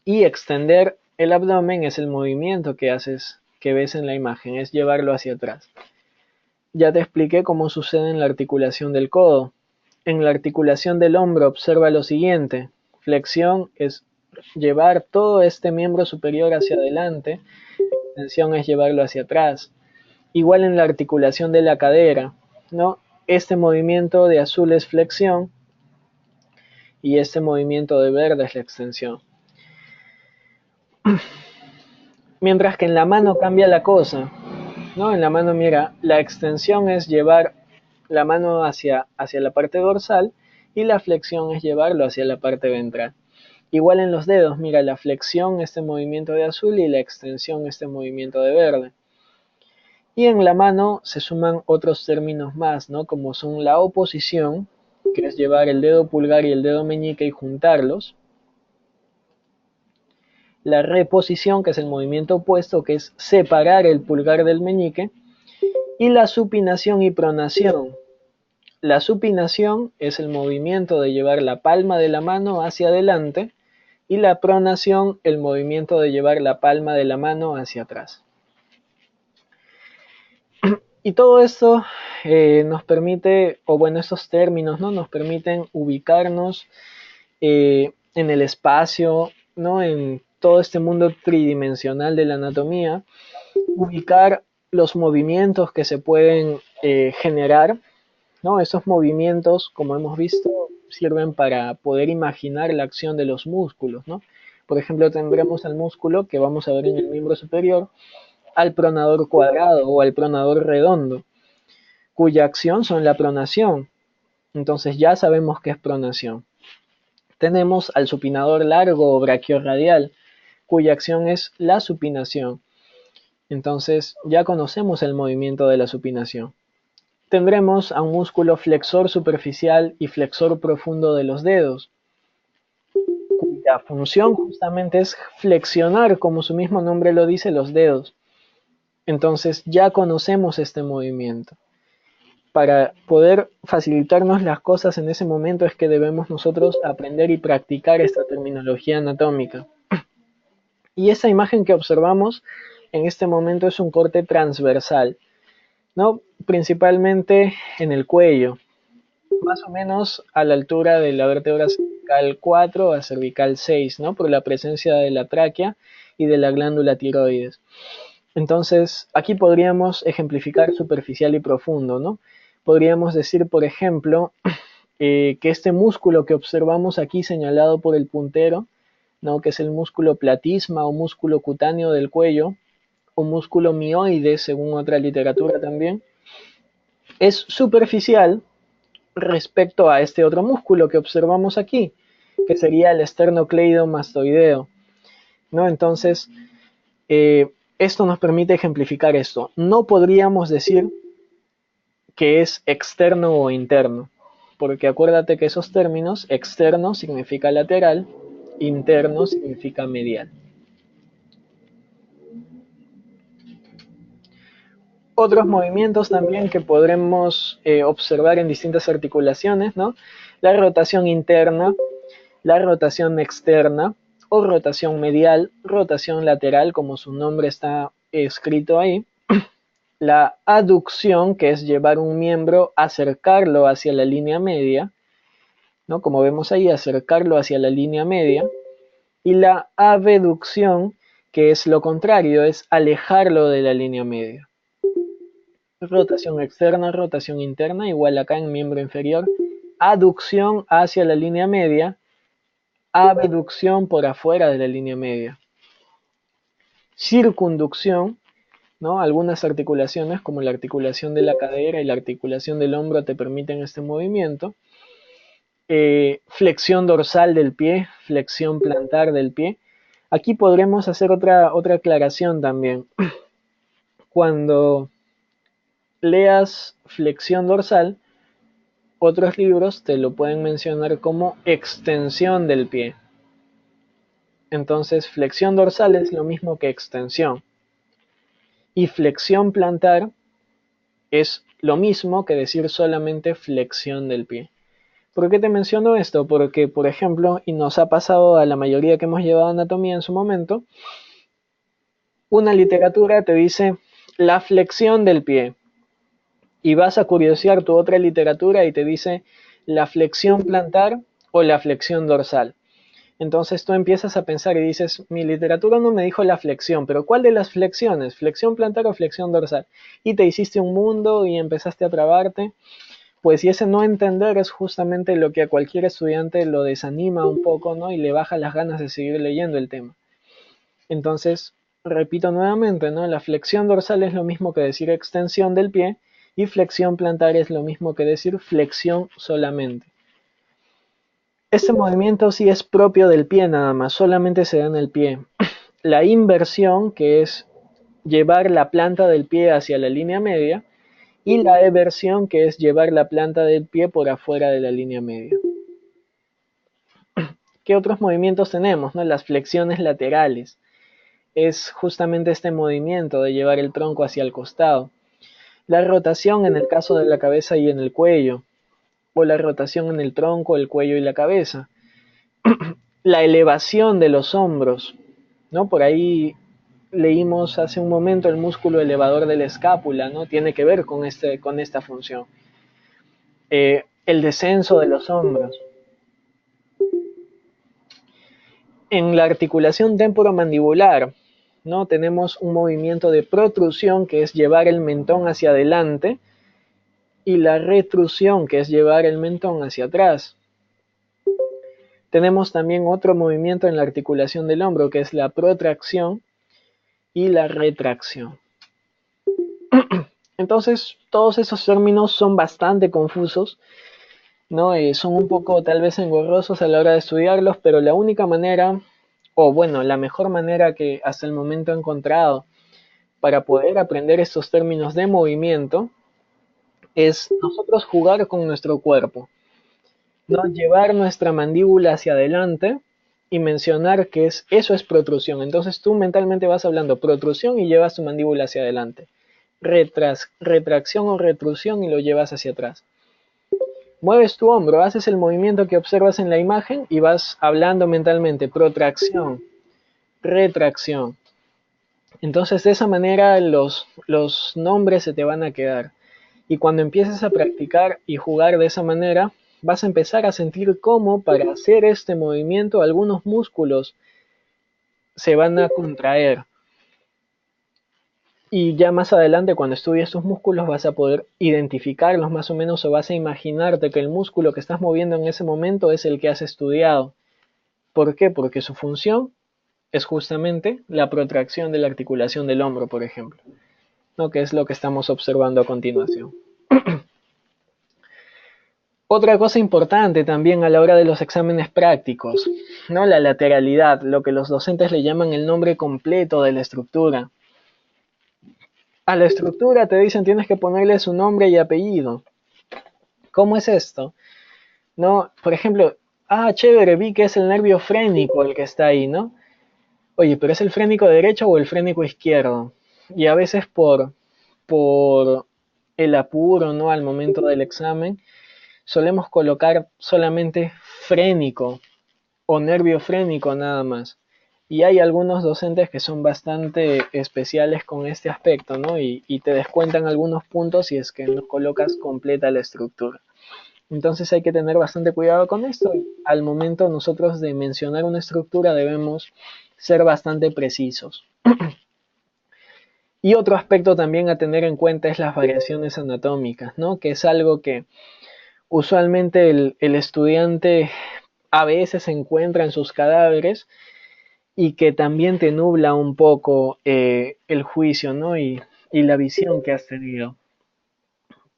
Y extender el abdomen es el movimiento que ves en la imagen, es llevarlo hacia atrás. Ya te expliqué cómo sucede en la articulación del codo. En la articulación del hombro observa lo siguiente. Flexión es llevar todo este miembro superior hacia adelante. Extensión es llevarlo hacia atrás. Igual en la articulación de la cadera, ¿no? Este movimiento de azul es flexión y este movimiento de verde es la extensión. Mientras que en la mano cambia la cosa, ¿no? En la mano, mira, la extensión es llevar la mano hacia la parte dorsal y la flexión es llevarlo hacia la parte ventral. Igual en los dedos, mira, la flexión, este movimiento de azul, y la extensión, este movimiento de verde. Y en la mano se suman otros términos más, ¿no? Como son la oposición, que es llevar el dedo pulgar y el dedo meñique y juntarlos. La reposición, que es el movimiento opuesto, que es separar el pulgar del meñique. Y la supinación y pronación. La supinación es el movimiento de llevar la palma de la mano hacia adelante Y la pronación, el movimiento de llevar la palma de la mano hacia atrás. Y todo esto nos permite, o bueno, estos términos, ¿no? Nos permiten ubicarnos en el espacio, ¿no? En todo este mundo tridimensional de la anatomía, ubicar los movimientos que se pueden generar, ¿no? Esos movimientos, como hemos visto, sirven para poder imaginar la acción de los músculos, ¿no? Por ejemplo, tendremos al músculo que vamos a ver en el miembro superior, al pronador cuadrado o al pronador redondo, cuya acción son la pronación. Entonces ya sabemos qué es pronación. Tenemos al supinador largo o braquiorradial, cuya acción es la supinación. Entonces ya conocemos el movimiento de la supinación. Tendremos a un músculo flexor superficial y flexor profundo de los dedos, cuya función justamente es flexionar, como su mismo nombre lo dice, los dedos. Entonces ya conocemos este movimiento. Para poder facilitarnos las cosas en ese momento es que debemos nosotros aprender y practicar esta terminología anatómica. Y esa imagen que observamos en este momento es un corte transversal, ¿no? Principalmente en el cuello, más o menos a la altura de la vértebra cervical 4 a cervical 6, ¿no? Por la presencia de la tráquea y de la glándula tiroides. Entonces, aquí podríamos ejemplificar superficial y profundo, ¿no? Podríamos decir, por ejemplo, que este músculo que observamos aquí señalado por el puntero, ¿no? Que es el músculo platisma o músculo cutáneo del cuello, o músculo mioide, según otra literatura también, es superficial respecto a este otro músculo que observamos aquí, que sería el esternocleidomastoideo, ¿no? Entonces, esto nos permite ejemplificar esto. No podríamos decir que es externo o interno, porque acuérdate que esos términos, externo significa lateral, interno significa medial. Otros movimientos también que podremos observar en distintas articulaciones, ¿no? La rotación interna, la rotación externa o rotación medial, rotación lateral, como su nombre está escrito ahí. La aducción, que es llevar un miembro, acercarlo hacia la línea media, ¿no? Como vemos ahí, acercarlo hacia la línea media. Y la abducción, que es lo contrario, es alejarlo de la línea media. Rotación externa, rotación interna, igual acá en miembro inferior. Aducción hacia la línea media, abducción por afuera de la línea media. Circunducción, ¿no? Algunas articulaciones, como la articulación de la cadera y la articulación del hombro, te permiten este movimiento. Flexión dorsal del pie, flexión plantar del pie. Aquí podremos hacer otra aclaración también. Cuando leas flexión dorsal, otros libros te lo pueden mencionar como extensión del pie. Entonces, flexión dorsal es lo mismo que extensión. Y flexión plantar es lo mismo que decir solamente flexión del pie. ¿Por qué te menciono esto? Porque, por ejemplo, y nos ha pasado a la mayoría que hemos llevado anatomía en su momento, una literatura te dice la flexión del pie y vas a curiosear tu otra literatura y te dice la flexión plantar o la flexión dorsal. Entonces tú empiezas a pensar y dices, mi literatura no me dijo la flexión, pero ¿cuál de las flexiones? ¿Flexión plantar o flexión dorsal? Y te hiciste un mundo y empezaste a trabarte. Pues y ese no entender es justamente lo que a cualquier estudiante lo desanima un poco, ¿no? Y le baja las ganas de seguir leyendo el tema. Entonces, repito nuevamente, ¿no? La flexión dorsal es lo mismo que decir extensión del pie y flexión plantar es lo mismo que decir flexión solamente. Este movimiento sí es propio del pie nada más, solamente se da en el pie. La inversión, que es llevar la planta del pie hacia la línea media, y la eversión, que es llevar la planta del pie por afuera de la línea media. ¿Qué otros movimientos tenemos? ¿No? Las flexiones laterales. Es justamente este movimiento de llevar el tronco hacia el costado. La rotación en el caso de la cabeza y en el cuello. O la rotación en el tronco, el cuello y la cabeza. la elevación de los hombros, ¿no? Por ahí leímos hace un momento el músculo elevador de la escápula, ¿no? Tiene que ver con esta función. El descenso de los hombros. En la articulación temporomandibular, ¿no? Tenemos un movimiento de protrusión, que es llevar el mentón hacia adelante, y la retrusión, que es llevar el mentón hacia atrás. Tenemos también otro movimiento en la articulación del hombro, que es la protracción y la retracción. Entonces, todos esos términos son bastante confusos, ¿no? Son un poco tal vez engorrosos a la hora de estudiarlos, pero la única manera, o bueno, la mejor manera que hasta el momento he encontrado para poder aprender estos términos de movimiento es nosotros jugar con nuestro cuerpo, ¿no? Llevar nuestra mandíbula hacia adelante y mencionar que eso es protrusión. Entonces tú mentalmente vas hablando protrusión y llevas tu mandíbula hacia adelante. Retracción o retrusión y lo llevas hacia atrás. Mueves tu hombro, haces el movimiento que observas en la imagen y vas hablando mentalmente protracción, retracción. Entonces de esa manera los nombres se te van a quedar. Y cuando empieces a practicar y jugar de esa manera, vas a empezar a sentir cómo para hacer este movimiento algunos músculos se van a contraer. Y ya más adelante, cuando estudies tus músculos, vas a poder identificarlos más o menos, o vas a imaginarte que el músculo que estás moviendo en ese momento es el que has estudiado. ¿Por qué? Porque su función es justamente la protracción de la articulación del hombro, por ejemplo, ¿no? Que es lo que estamos observando a continuación. Otra cosa importante también a la hora de los exámenes prácticos, ¿no? La lateralidad, lo que los docentes le llaman el nombre completo de la estructura. A la estructura te dicen tienes que ponerle su nombre y apellido. ¿Cómo es esto? ¿No? Por ejemplo, chévere, vi que es el nervio frénico el que está ahí, ¿no? Oye, pero ¿es el frénico derecho o el frénico izquierdo? Y a veces por el apuro, ¿no? Al momento del examen, solemos colocar solamente frénico o nervio frénico nada más. Y hay algunos docentes que son bastante especiales con este aspecto, ¿no? Y te descuentan algunos puntos si es que no colocas completa la estructura. Entonces hay que tener bastante cuidado con esto. Al momento nosotros de mencionar una estructura debemos ser bastante precisos. Y otro aspecto también a tener en cuenta es las variaciones anatómicas, ¿no? Que es algo que usualmente el estudiante a veces encuentra en sus cadáveres y que también te nubla un poco el juicio, ¿no? Y la visión que has tenido.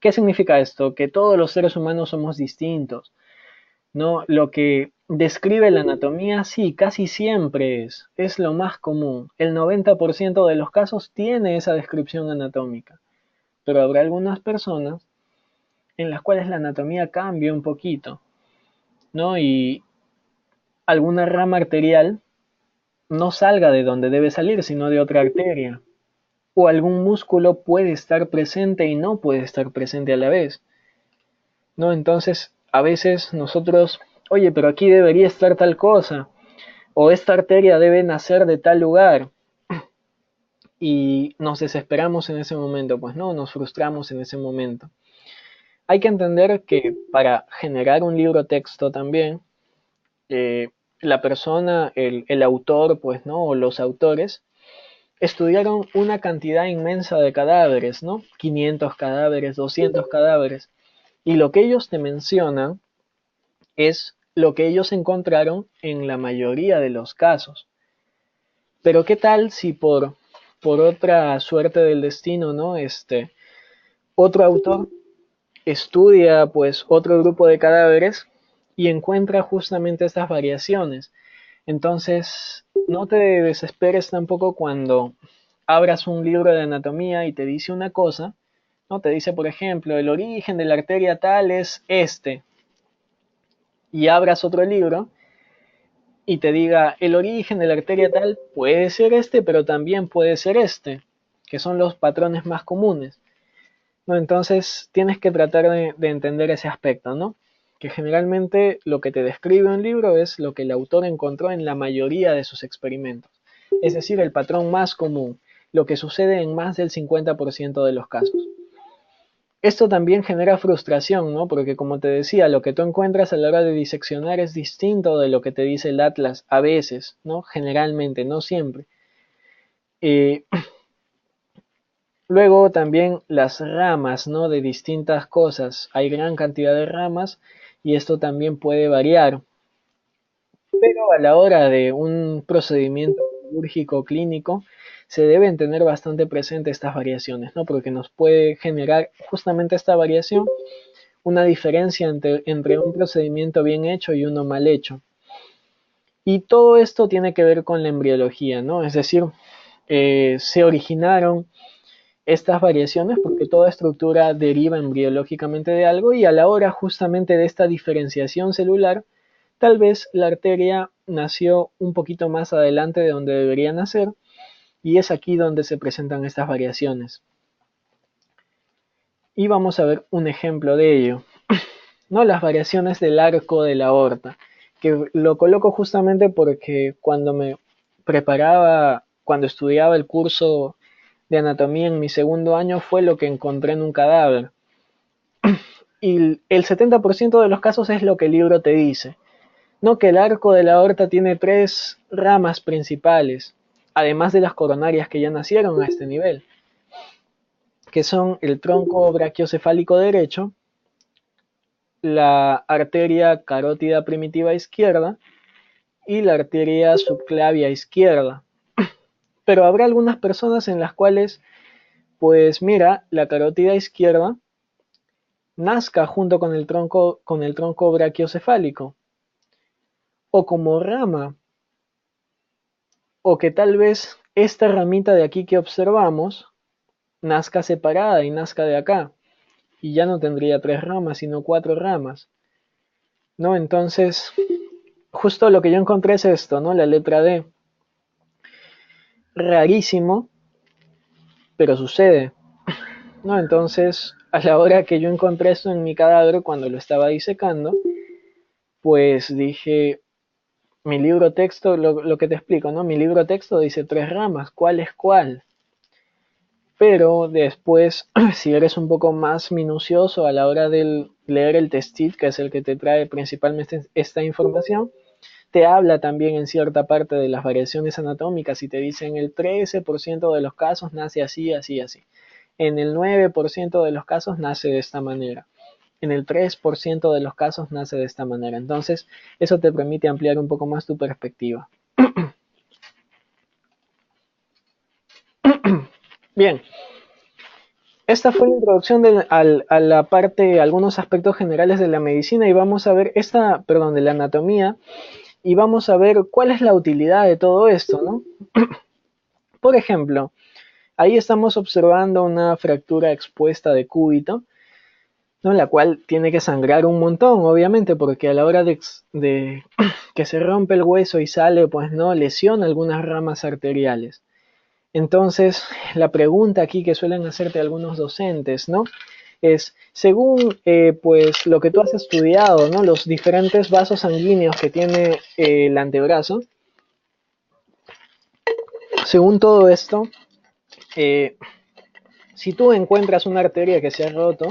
¿Qué significa esto? Que todos los seres humanos somos distintos, ¿no? Lo que describe la anatomía, sí, casi siempre es lo más común. El 90% de los casos tiene esa descripción anatómica, pero habrá algunas personas en las cuales la anatomía cambia un poquito, ¿no? Y alguna rama arterial no salga de donde debe salir, sino de otra arteria. O algún músculo puede estar presente y no puede estar presente a la vez, ¿no? Entonces, a veces nosotros, oye, pero aquí debería estar tal cosa, o esta arteria debe nacer de tal lugar, y nos desesperamos en ese momento, pues no, nos frustramos en ese momento. Hay que entender que para generar un libro texto también, la persona, el autor, pues no, o los autores, estudiaron una cantidad inmensa de cadáveres, ¿no? 500 cadáveres, 200 cadáveres. Y lo que ellos te mencionan es lo que ellos encontraron en la mayoría de los casos. Pero ¿qué tal si por otra suerte del destino, ¿no? Otro autor estudia pues otro grupo de cadáveres y encuentra justamente estas variaciones. Entonces, no te desesperes tampoco cuando abras un libro de anatomía y te dice una cosa, ¿no? Te dice, por ejemplo, el origen de la arteria tal es este, y abras otro libro y te diga, el origen de la arteria tal puede ser este, pero también puede ser este, que son los patrones más comunes, ¿no? Entonces, tienes que tratar de entender ese aspecto, ¿no? que generalmente lo que te describe un libro es lo que el autor encontró en la mayoría de sus experimentos, es decir, el patrón más común, lo que sucede en más del 50% de los casos. Esto también genera frustración, ¿no? Porque como te decía, lo que tú encuentras a la hora de diseccionar es distinto de lo que te dice el atlas a veces, ¿no? Generalmente, no siempre. Eh, Luego también las ramas, ¿no? De distintas cosas. Hay gran cantidad de ramas y esto también puede variar. Pero a la hora de un procedimiento quirúrgico clínico se deben tener bastante presente estas variaciones, ¿no? Porque nos puede generar justamente esta variación una diferencia entre un procedimiento bien hecho y uno mal hecho. Y todo esto tiene que ver con la embriología, ¿no? Es decir, se originaron estas variaciones porque toda estructura deriva embriológicamente de algo y a la hora justamente de esta diferenciación celular, tal vez la arteria nació un poquito más adelante de donde debería nacer y es aquí donde se presentan estas variaciones. Y vamos a ver un ejemplo de ello, ¿no? Las variaciones del arco de la aorta, que lo coloco justamente porque cuando me preparaba, cuando estudiaba el curso de anatomía en mi segundo año fue lo que encontré en un cadáver. Y el 70% de los casos es lo que el libro te dice. No, que el arco de la aorta tiene 3 ramas principales, además de las coronarias que ya nacieron a este nivel, que son el tronco brachiocefálico derecho, la arteria carótida primitiva izquierda y la arteria subclavia izquierda. Pero habrá algunas personas en las cuales, pues mira, la carótida izquierda nazca junto con el tronco brachiocefálico, o como rama, o que tal vez esta ramita de aquí que observamos nazca separada y nazca de acá, y ya no tendría 3 ramas, sino 4 ramas, ¿no? Entonces, justo lo que yo encontré es esto, ¿no? La letra D. Rarísimo, pero sucede, ¿no? Entonces, a la hora que yo encontré esto en mi cadáver, cuando lo estaba disecando, pues dije, mi libro texto, lo que te explico, ¿no? Mi libro texto dice 3 ramas, ¿cuál es cuál? Pero después, si eres un poco más minucioso a la hora de leer el testit, que es el que te trae principalmente esta información, te habla también en cierta parte de las variaciones anatómicas y te dicen el 13% de los casos nace así, así, así. En el 9% de los casos nace de esta manera. En el 3% de los casos nace de esta manera. Entonces, eso te permite ampliar un poco más tu perspectiva. Bien, esta fue la introducción a la parte, algunos aspectos generales de la medicina y vamos a ver de la anatomía y vamos a ver cuál es la utilidad de todo esto, ¿no? Por ejemplo, ahí estamos observando una fractura expuesta de cúbito, ¿no? La cual tiene que sangrar un montón, obviamente, porque a la hora de que se rompe el hueso y sale, pues no, lesiona algunas ramas arteriales. Entonces, la pregunta aquí que suelen hacerte algunos docentes, ¿no? Es, según pues lo que tú has estudiado, ¿no? Los diferentes vasos sanguíneos que tiene el antebrazo, según todo esto, eh, si tú encuentras una arteria que se ha roto,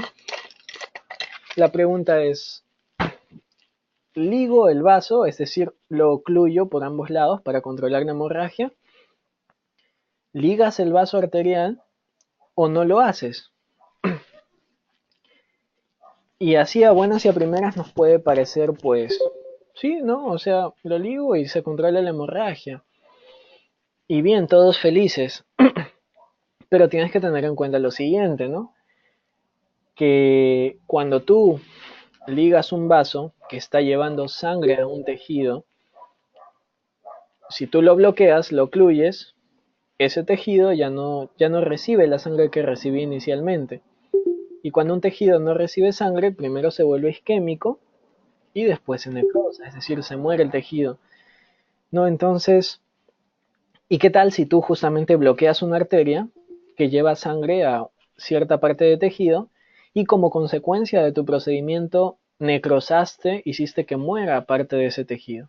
la pregunta es, ¿ligo el vaso, es decir, lo ocluyo por ambos lados para controlar la hemorragia? ¿Ligas el vaso arterial o no lo haces? Y así a buenas y a primeras nos puede parecer, pues, sí, ¿no? O sea, lo ligo y se controla la hemorragia. Y bien, todos felices. Pero tienes que tener en cuenta lo siguiente, ¿no? Que cuando tú ligas un vaso que está llevando sangre a un tejido, si tú lo bloqueas, lo ocluyes, ese tejido ya no recibe la sangre que recibía inicialmente. Y cuando un tejido no recibe sangre, primero se vuelve isquémico y después se necrosa, es decir, se muere el tejido. ¿No? Entonces, ¿y qué tal si tú justamente bloqueas una arteria que lleva sangre a cierta parte de tejido y como consecuencia de tu procedimiento necrosaste, hiciste que muera parte de ese tejido,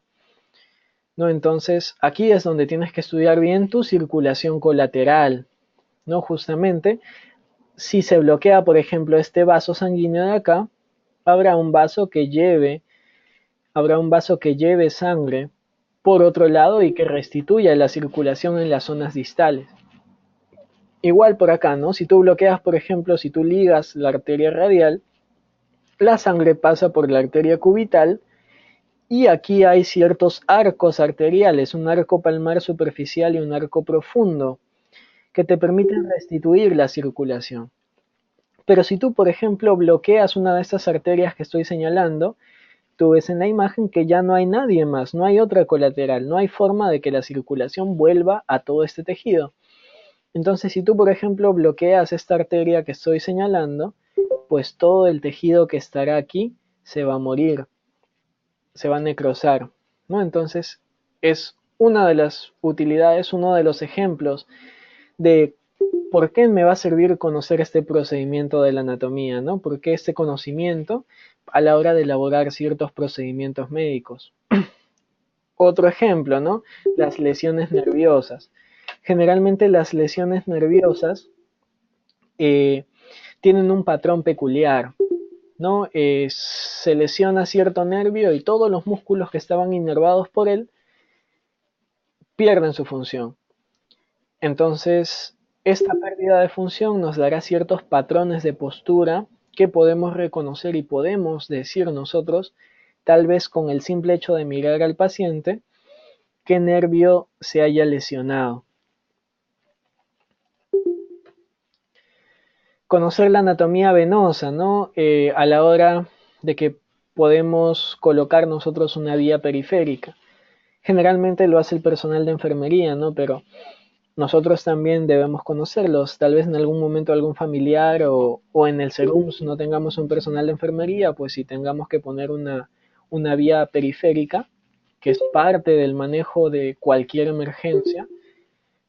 ¿no? Entonces, aquí es donde tienes que estudiar bien tu circulación colateral, ¿no? Justamente, si se bloquea, por ejemplo, este vaso sanguíneo de acá, habrá un vaso que lleve, habrá un vaso que lleve sangre por otro lado y que restituya la circulación en las zonas distales. Igual por acá, ¿no? Si tú bloqueas, por ejemplo, si tú ligas la arteria radial, la sangre pasa por la arteria cubital y aquí hay ciertos arcos arteriales, un arco palmar superficial y un arco profundo, que te permiten restituir la circulación. Pero si tú, por ejemplo, bloqueas una de estas arterias que estoy señalando, tú ves en la imagen que ya no hay nadie más, no hay otra colateral, no hay forma de que la circulación vuelva a todo este tejido. Entonces, si tú, por ejemplo, bloqueas esta arteria que estoy señalando, pues todo el tejido que estará aquí se va a morir, se va a necrosar, ¿no? Entonces, es una de las utilidades, uno de los ejemplos de por qué me va a servir conocer este procedimiento de la anatomía, ¿no? ¿Por qué este conocimiento a la hora de elaborar ciertos procedimientos médicos? Otro ejemplo, ¿no? Las lesiones nerviosas. Generalmente las lesiones nerviosas eh, tienen un patrón peculiar, ¿no? Se lesiona cierto nervio y todos los músculos que estaban inervados por él pierden su función. Entonces, esta pérdida de función nos dará ciertos patrones de postura que podemos reconocer y podemos decir nosotros, tal vez con el simple hecho de mirar al paciente, qué nervio se haya lesionado. Conocer la anatomía venosa, ¿no? A la hora de que podemos colocar nosotros una vía periférica. Generalmente lo hace el personal de enfermería, ¿no? Pero nosotros también debemos conocerlos. Tal vez en algún momento algún familiar o en el SERUMS no tengamos un personal de enfermería, pues si tengamos que poner una vía periférica, que es parte del manejo de cualquier emergencia,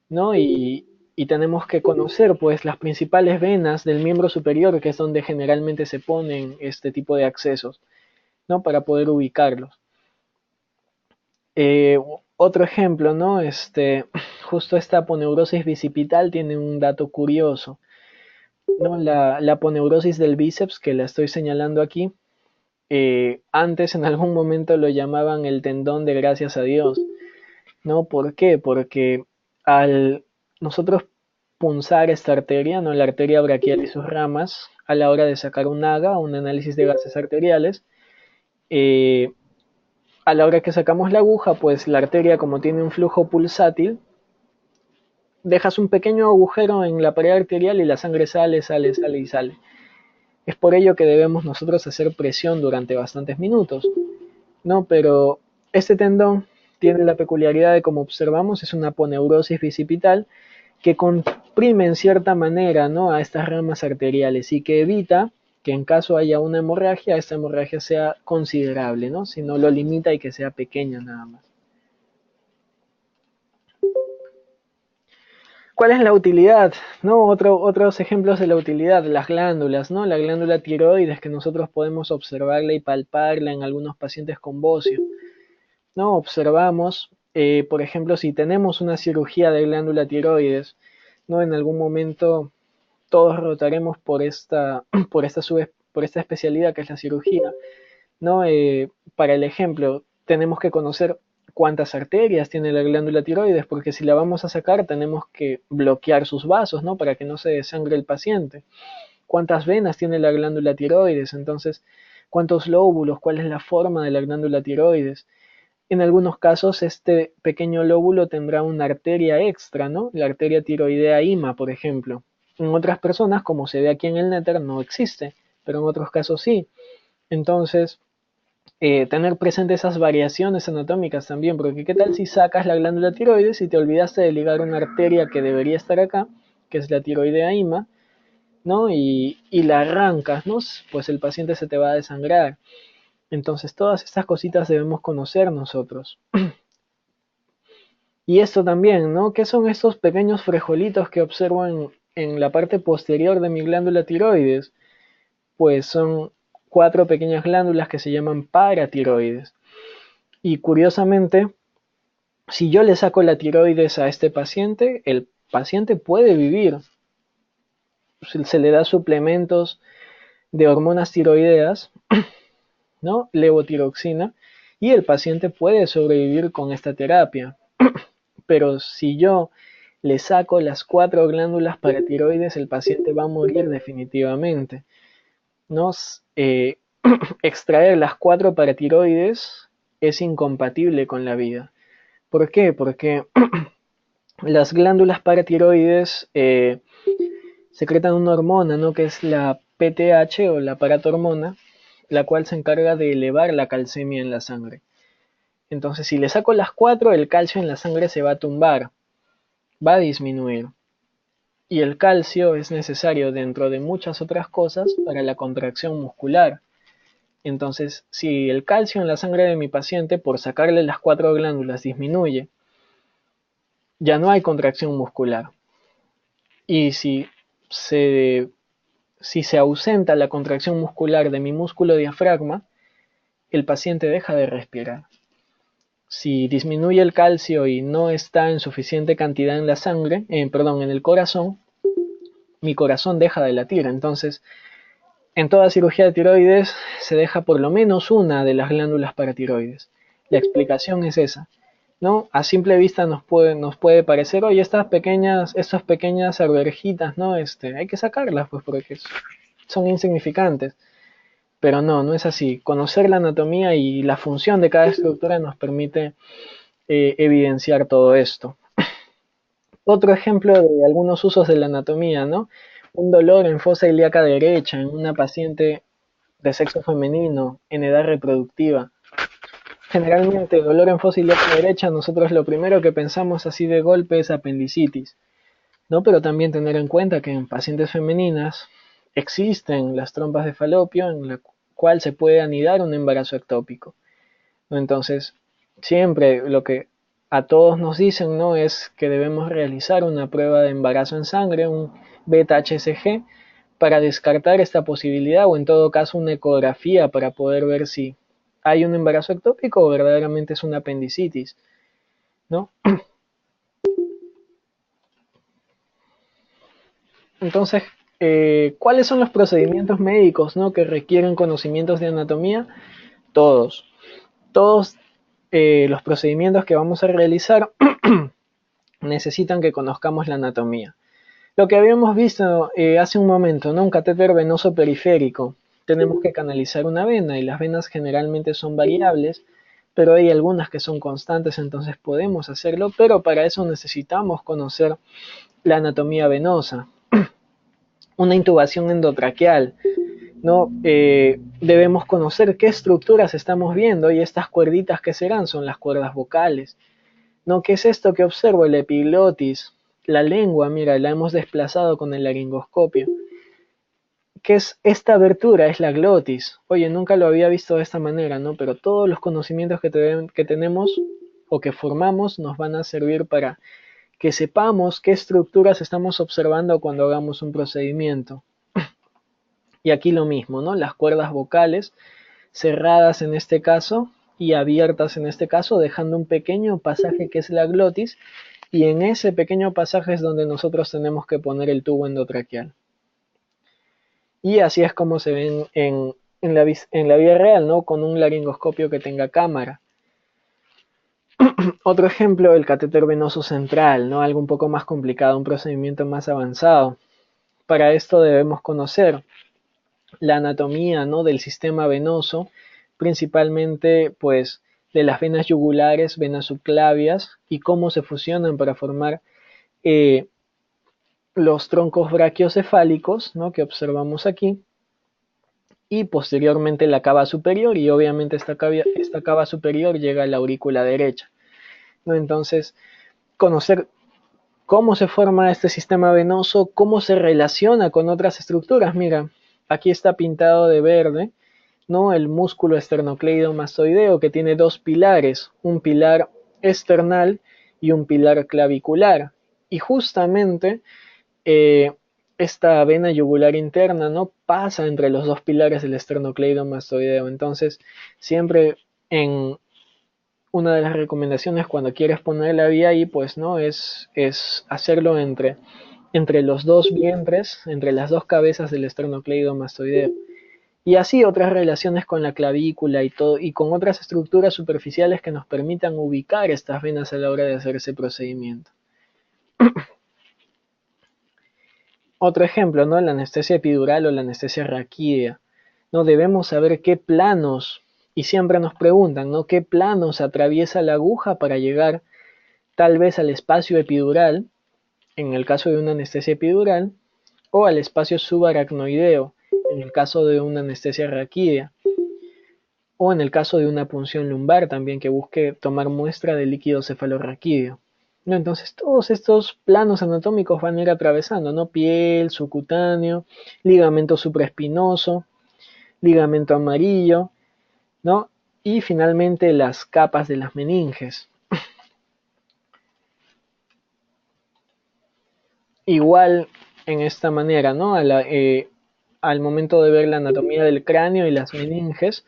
¿no? Y tenemos que conocer pues las principales venas del miembro superior, que es donde generalmente se ponen este tipo de accesos, ¿no? Para poder ubicarlos. Otro ejemplo, ¿no? Justo esta aponeurosis bicipital tiene un dato curioso, ¿no? La aponeurosis del bíceps, que la estoy señalando aquí, antes en algún momento lo llamaban el tendón de gracias a Dios, ¿no? ¿Por qué? Porque al nosotros punzar esta arteria, ¿no? La arteria braquial y sus ramas, a la hora de sacar un AGA, un análisis de gases arteriales, eh, a la hora que sacamos la aguja, pues la arteria, como tiene un flujo pulsátil, dejas un pequeño agujero en la pared arterial y la sangre sale, sale, sale y sale. Es por ello que debemos nosotros hacer presión durante bastantes minutos, ¿no? Pero este tendón tiene la peculiaridad de, como observamos, es una aponeurosis bicipital que comprime en cierta manera, ¿no? A estas ramas arteriales y que evita que en caso haya una hemorragia, esta hemorragia sea considerable, ¿no? Si no lo limita y que sea pequeña nada más. ¿Cuál es la utilidad? ¿No? Otros ejemplos de la utilidad, las glándulas, ¿no? La glándula tiroides, que nosotros podemos observarla y palparla en algunos pacientes con bocio, ¿no? Observamos, por ejemplo, si tenemos una cirugía de glándula tiroides, ¿no? En algún momento todos rotaremos por por esta especialidad que es la cirugía, ¿no? Para el ejemplo, tenemos que conocer cuántas arterias tiene la glándula tiroides, porque si la vamos a sacar tenemos que bloquear sus vasos, ¿no? Para que no se desangre el paciente. ¿Cuántas venas tiene la glándula tiroides? Entonces, ¿cuántos lóbulos? ¿Cuál es la forma de la glándula tiroides? En algunos casos, este pequeño lóbulo tendrá una arteria extra, ¿no? La arteria tiroidea IMA, por ejemplo. En otras personas, como se ve aquí en el néter, no existe, pero en otros casos sí. Entonces, tener presente esas variaciones anatómicas también, porque qué tal si sacas la glándula tiroides y te olvidaste de ligar una arteria que debería estar acá, que es la tiroidea IMA, ¿no? Y la arrancas, ¿no? Pues el paciente se te va a desangrar. Entonces todas estas cositas debemos conocer nosotros. Y esto también, ¿no? ¿Qué son estos pequeños frijolitos que observo en la parte posterior de mi glándula tiroides? Pues son 4 pequeñas glándulas que se llaman paratiroides. Y curiosamente, si yo le saco la tiroides a este paciente, el paciente puede vivir. Se le da suplementos de hormonas tiroideas, ¿no? Levotiroxina, y el paciente puede sobrevivir con esta terapia. Pero si yo le saco las 4 glándulas paratiroides, el paciente va a morir definitivamente, ¿no? Extraer las 4 paratiroides es incompatible con la vida. ¿Por qué? Porque las glándulas paratiroides secretan una hormona, ¿no? Que es la PTH o la paratormona, la cual se encarga de elevar la calcemia en la sangre. Entonces, si le saco las 4, el calcio en la sangre se va a tumbar, va a disminuir. Y el calcio es necesario dentro de muchas otras cosas para la contracción muscular. Entonces, si el calcio en la sangre de mi paciente, por sacarle las 4 glándulas, disminuye, ya no hay contracción muscular. Y si se ausenta la contracción muscular de mi músculo diafragma, el paciente deja de respirar. Si disminuye el calcio y no está en suficiente cantidad en la sangre, en el corazón, mi corazón deja de latir. Entonces, en toda cirugía de tiroides se deja por lo menos una de las glándulas paratiroides. La explicación es esa, ¿no? A simple vista nos puede parecer, oye, estas pequeñas arvejitas, ¿no? Hay que sacarlas, pues, porque son insignificantes. Pero no es así. Conocer la anatomía y la función de cada estructura nos permite evidenciar todo esto. Otro ejemplo de algunos usos de la anatomía, ¿no? Un dolor en fosa ilíaca derecha en una paciente de sexo femenino en edad reproductiva. Generalmente, dolor en fosa ilíaca derecha, nosotros lo primero que pensamos así de golpe es apendicitis, ¿no? Pero también tener en cuenta que en pacientes femeninas existen las trompas de falopio en la cual se puede anidar un embarazo ectópico, ¿no? Entonces, siempre lo que a todos nos dicen, ¿no? Es que debemos realizar una prueba de embarazo en sangre, un beta-HCG, para descartar esta posibilidad, o en todo caso una ecografía para poder ver si hay un embarazo ectópico o verdaderamente es una apendicitis, ¿no? Entonces, ¿cuáles son los procedimientos médicos, ¿no? Que requieren conocimientos de anatomía? Todos. Todos los procedimientos que vamos a realizar necesitan que conozcamos la anatomía. Lo que habíamos visto hace un momento, ¿no? Un catéter venoso periférico. Tenemos que canalizar una vena y las venas generalmente son variables, pero hay algunas que son constantes, entonces podemos hacerlo, pero para eso necesitamos conocer la anatomía venosa. Una intubación endotraqueal, ¿no? Debemos conocer qué estructuras estamos viendo y estas cuerditas que serán son las cuerdas vocales, ¿no? ¿Qué es esto que observo? El epiglotis, la lengua, mira, la hemos desplazado con el laringoscopio. ¿Qué es esta abertura? Es la glotis. Oye, nunca lo había visto de esta manera, ¿no? Pero todos los conocimientos que tenemos o que formamos nos van a servir para que sepamos qué estructuras estamos observando cuando hagamos un procedimiento. Y aquí lo mismo, ¿no? Las cuerdas vocales cerradas en este caso y abiertas en este caso, dejando un pequeño pasaje que es la glotis, y en ese pequeño pasaje es donde nosotros tenemos que poner el tubo endotraqueal. Y así es como se ven en la vida real, ¿no? Con un laringoscopio que tenga cámara. Otro ejemplo, el catéter venoso central, ¿no? Algo un poco más complicado, un procedimiento más avanzado. Para esto debemos conocer la anatomía, ¿no? Del sistema venoso, principalmente pues de las venas yugulares, venas subclavias y cómo se fusionan para formar los troncos brachiocefálicos, ¿no? Que observamos aquí, y posteriormente la cava superior, y obviamente esta cava superior llega a la aurícula derecha, ¿no? Entonces, conocer cómo se forma este sistema venoso, cómo se relaciona con otras estructuras. Mira, aquí está pintado de verde, ¿no? El músculo esternocleidomastoideo, que tiene 2 pilares, un pilar esternal y un pilar clavicular. Y justamente esta vena yugular interna, ¿no? Pasa entre los dos pilares del esternocleidomastoideo. Entonces, siempre en una de las recomendaciones cuando quieres poner la vía ahí, pues, ¿no? Es hacerlo entre los dos vientres, entre las dos cabezas del esternocleidomastoideo. Y así otras relaciones con la clavícula y todo, y con otras estructuras superficiales que nos permitan ubicar estas venas a la hora de hacer ese procedimiento. Otro ejemplo, ¿no? La anestesia epidural o la anestesia raquídea. No debemos saber qué planos, y siempre nos preguntan, ¿no? ¿Qué planos atraviesa la aguja para llegar tal vez al espacio epidural, en el caso de una anestesia epidural, o al espacio subaracnoideo, en el caso de una anestesia raquídea, o en el caso de una punción lumbar también que busque tomar muestra de líquido cefalorraquídeo. ¿No? Entonces todos estos planos anatómicos van a ir atravesando, ¿no? Piel, subcutáneo, ligamento supraespinoso, ligamento amarillo, ¿no? Y finalmente las capas de las meninges. Igual en esta manera, ¿no? Al momento de ver la anatomía del cráneo y las meninges,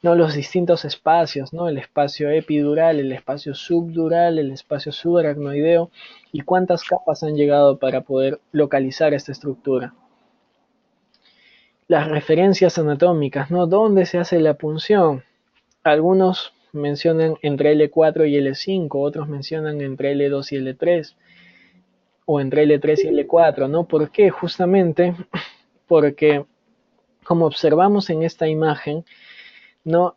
¿no? Los distintos espacios, ¿no? El espacio epidural, el espacio subdural, el espacio subaracnoideo y cuántas capas han llegado para poder localizar esta estructura. Las referencias anatómicas, ¿no? ¿Dónde se hace la punción? Algunos mencionan entre L4 y L5, otros mencionan entre L2 y L3 o entre L3 y L4, ¿no? ¿Por qué? Justamente porque, como observamos en esta imagen, ¿no?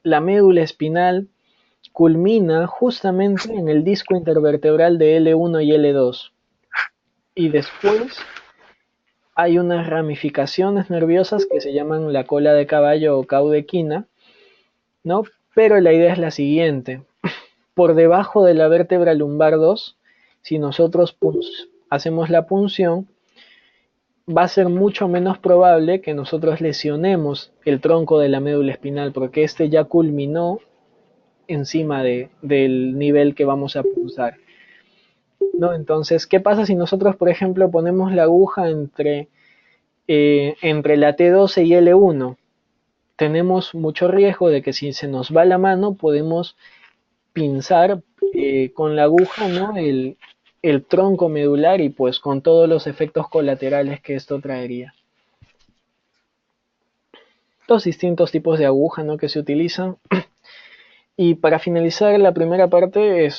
La médula espinal culmina justamente en el disco intervertebral de L1 y L2. Y después hay unas ramificaciones nerviosas que se llaman la cola de caballo o caudequina, ¿no? Pero la idea es la siguiente. Por debajo de la vértebra lumbar 2, si nosotros hacemos la punción, va a ser mucho menos probable que nosotros lesionemos el tronco de la médula espinal, porque este ya culminó encima del nivel que vamos a punzar, ¿no? Entonces, ¿qué pasa si nosotros, por ejemplo, ponemos la aguja entre la T12 y L1? Tenemos mucho riesgo de que si se nos va la mano, podemos pinzar con la aguja, ¿no? el tronco medular y pues con todos los efectos colaterales que esto traería. Los distintos tipos de aguja, ¿no? que se utilizan. Y para finalizar la primera parte,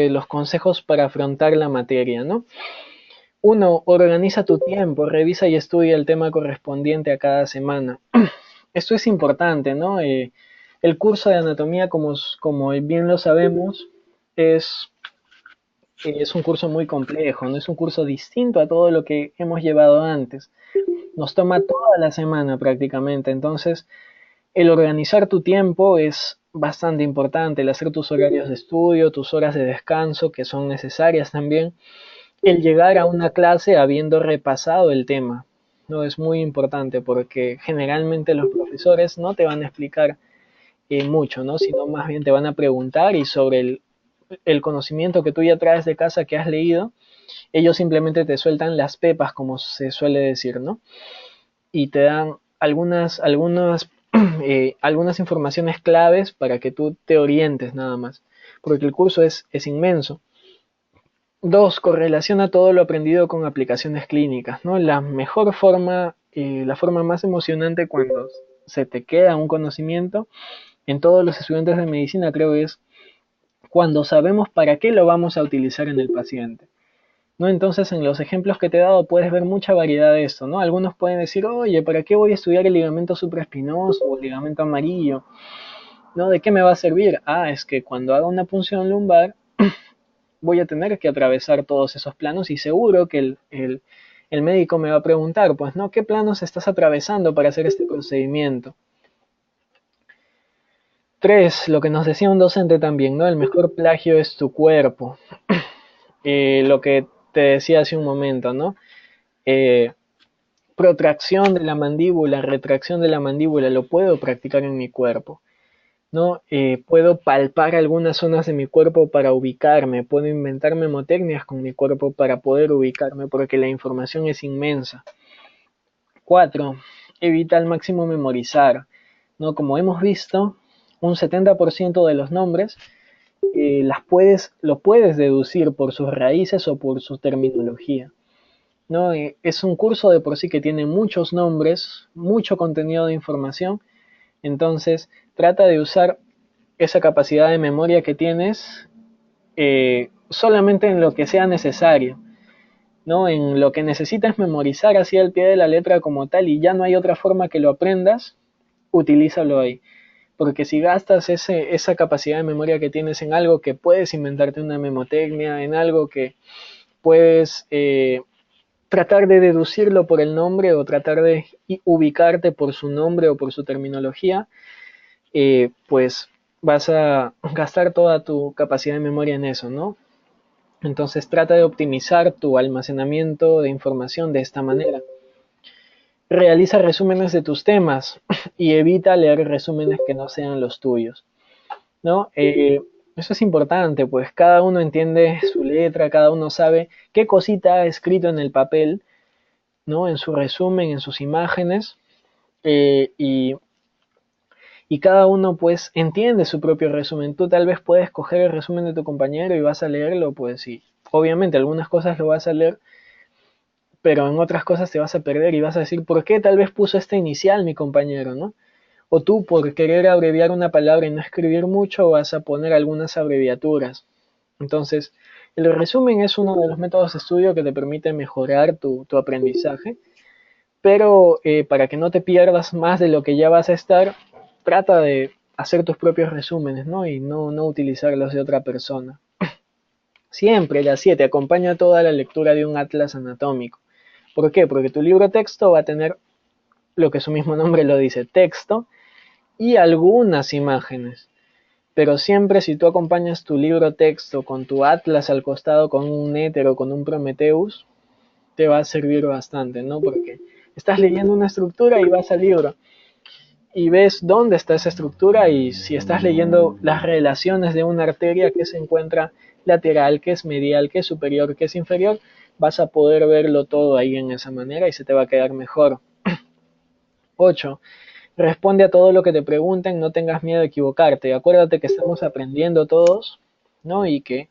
los consejos para afrontar la materia, ¿no? 1. Organiza tu tiempo, revisa y estudia el tema correspondiente a cada semana. Esto es importante, ¿no? El curso de anatomía, como bien lo sabemos, es un curso muy complejo, no es un curso distinto a todo lo que hemos llevado antes. Nos toma toda la semana prácticamente, entonces el organizar tu tiempo es bastante importante, el hacer tus horarios de estudio, tus horas de descanso, que son necesarias también, el llegar a una clase habiendo repasado el tema, ¿no? Es muy importante porque generalmente los profesores no te van a explicar mucho, ¿no? Sino más bien te van a preguntar y sobre el conocimiento que tú ya traes de casa que has leído, ellos simplemente te sueltan las pepas, como se suele decir, ¿no? Y te dan algunas informaciones claves para que tú te orientes nada más, porque el curso es inmenso. 2. Correlaciona todo lo aprendido con aplicaciones clínicas, ¿no? La mejor forma, la forma más emocionante cuando se te queda un conocimiento en todos los estudiantes de medicina creo que es cuando sabemos para qué lo vamos a utilizar en el paciente, ¿no? Entonces en los ejemplos que te he dado puedes ver mucha variedad de esto, ¿no? Algunos pueden decir, oye, ¿para qué voy a estudiar el ligamento supraespinoso o el ligamento amarillo? ¿No? ¿De qué me va a servir? Ah, es que cuando haga una punción lumbar voy a tener que atravesar todos esos planos y seguro que el médico me va a preguntar, pues, ¿no? ¿Qué planos estás atravesando para hacer este procedimiento? 3. Lo que nos decía un docente también, ¿no? El mejor plagio es tu cuerpo. Lo que te decía hace un momento, ¿no? Protracción de la mandíbula, retracción de la mandíbula, lo puedo practicar en mi cuerpo. ¿no? Puedo palpar algunas zonas de mi cuerpo para ubicarme, puedo inventar memotecnias con mi cuerpo para poder ubicarme, porque la información es inmensa. 4. Evita al máximo memorizar, ¿no? Como hemos visto, un 70% de los nombres lo puedes deducir por sus raíces o por su terminología, ¿no? Es un curso de por sí que tiene muchos nombres, mucho contenido de información, entonces trata de usar esa capacidad de memoria que tienes solamente en lo que sea necesario, ¿no? En lo que necesitas memorizar así al pie de la letra como tal y ya no hay otra forma que lo aprendas, utilízalo ahí. Porque si gastas esa capacidad de memoria que tienes en algo que puedes inventarte una memotecnia, en algo que puedes tratar de deducirlo por el nombre o tratar de ubicarte por su nombre o por su terminología, pues vas a gastar toda tu capacidad de memoria en eso, ¿no? Entonces trata de optimizar tu almacenamiento de información de esta manera. Realiza resúmenes de tus temas y evita leer resúmenes que no sean los tuyos, ¿no? Eso es importante, pues cada uno entiende su letra, cada uno sabe qué cosita ha escrito en el papel, ¿no? En su resumen, en sus imágenes, eh, y, y cada uno pues entiende su propio resumen. Tú tal vez puedes coger el resumen de tu compañero y vas a leerlo, pues sí. Obviamente algunas cosas lo vas a leer, pero en otras cosas te vas a perder y vas a decir, ¿por qué tal vez puso esta inicial mi compañero, ¿no? O tú por querer abreviar una palabra y no escribir mucho vas a poner algunas abreviaturas. Entonces, el resumen es uno de los métodos de estudio que te permite mejorar tu aprendizaje, pero para que no te pierdas más de lo que ya vas a estar, trata de hacer tus propios resúmenes, ¿no? Y no utilizar los de otra persona. Siempre, la 7, acompaña toda la lectura de un atlas anatómico. ¿Por qué? Porque tu libro texto va a tener lo que su mismo nombre lo dice, texto y algunas imágenes. Pero siempre si tú acompañas tu libro texto con tu atlas al costado, con un éter o con un Prometheus, te va a servir bastante, ¿no? Porque estás leyendo una estructura y vas al libro y ves dónde está esa estructura y si estás leyendo las relaciones de una arteria que se encuentra lateral, que es medial, que es superior, que es inferior, vas a poder verlo todo ahí en esa manera y se te va a quedar mejor. 8. Responde a todo lo que te pregunten, no tengas miedo de equivocarte. Acuérdate que estamos aprendiendo todos, ¿no? Y que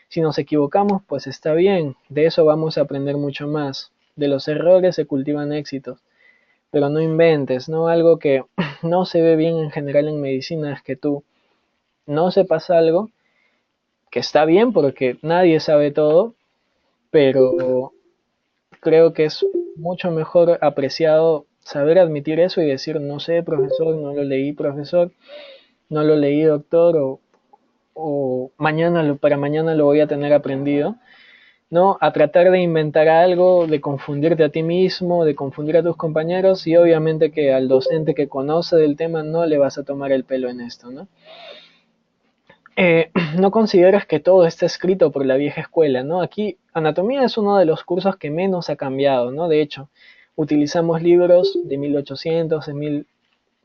si nos equivocamos, pues está bien. De eso vamos a aprender mucho más. De los errores se cultivan éxitos. Pero no inventes, ¿no? Algo que no se ve bien en general en medicina es que tú no sepas algo, que está bien porque nadie sabe todo, pero creo que es mucho mejor apreciado saber admitir eso y decir, no sé, profesor, no lo leí, profesor, no lo leí, doctor, o mañana para mañana lo voy a tener aprendido, ¿no? A tratar de inventar algo, de confundirte a ti mismo, de confundir a tus compañeros y obviamente que al docente que conoce del tema no le vas a tomar el pelo en esto, ¿no? No consideras que todo está escrito por la vieja escuela, ¿no? Aquí anatomía es uno de los cursos que menos ha cambiado, ¿no? De hecho, utilizamos libros de 1800, de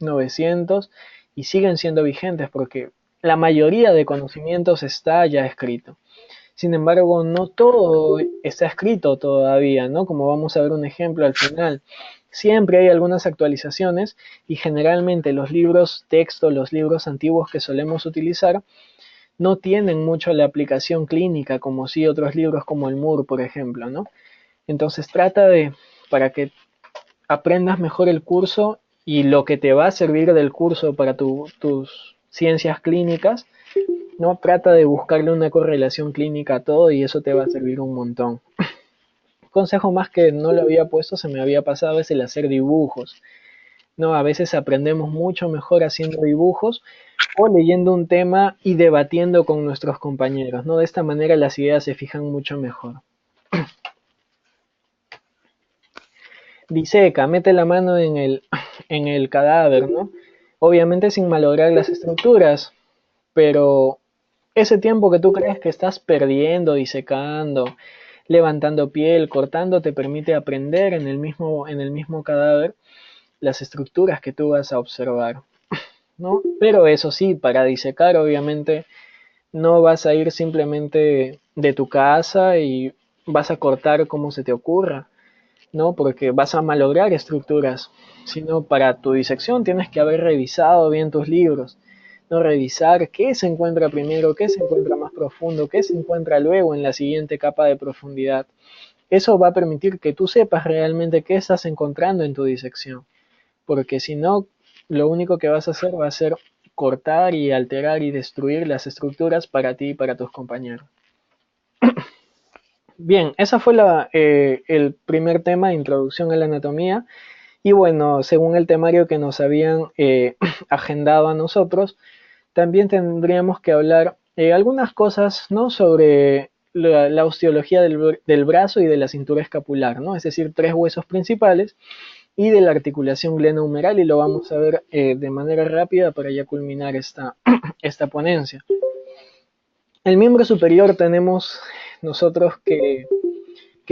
1900 y siguen siendo vigentes porque la mayoría de conocimientos está ya escrito. Sin embargo, no todo está escrito todavía, ¿no? Como vamos a ver un ejemplo al final. Siempre hay algunas actualizaciones y generalmente los libros texto, los libros antiguos que solemos utilizar, no tienen mucho la aplicación clínica como si otros libros como el Moore, por ejemplo, ¿no? Entonces trata de, para que aprendas mejor el curso y lo que te va a servir del curso para tus ciencias clínicas, ¿no? Trata de buscarle una correlación clínica a todo y eso te va a servir un montón. Consejo más que no lo había puesto, se me había pasado, es el hacer dibujos. ¿No? A veces aprendemos mucho mejor haciendo dibujos o leyendo un tema y debatiendo con nuestros compañeros, ¿no? De esta manera las ideas se fijan mucho mejor. Diseca, mete la mano en el cadáver, ¿no? Obviamente sin malograr las estructuras, pero ese tiempo que tú crees que estás perdiendo, disecando, levantando piel, cortando, te permite aprender en el mismo cadáver las estructuras que tú vas a observar. ¿no? Pero eso sí, para disecar obviamente no vas a ir simplemente de tu casa y vas a cortar como se te ocurra, ¿no? Porque vas a malograr estructuras, sino para tu disección tienes que haber revisado bien tus libros, ¿no? Revisar qué se encuentra primero, qué se encuentra más profundo, qué se encuentra luego en la siguiente capa de profundidad. Eso va a permitir que tú sepas realmente qué estás encontrando en tu disección, porque si no, lo único que vas a hacer va a ser cortar y alterar y destruir las estructuras para ti y para tus compañeros. Bien, esa fue el primer tema de introducción a la anatomía. Y bueno, según el temario que nos habían agendado a nosotros, también tendríamos que hablar algunas cosas, ¿no? Sobre la osteología del brazo y de la cintura escapular, ¿no? Es decir, tres huesos principales y de la articulación glenohumeral, y lo vamos a ver de manera rápida para ya culminar esta ponencia. El miembro superior tenemos nosotros que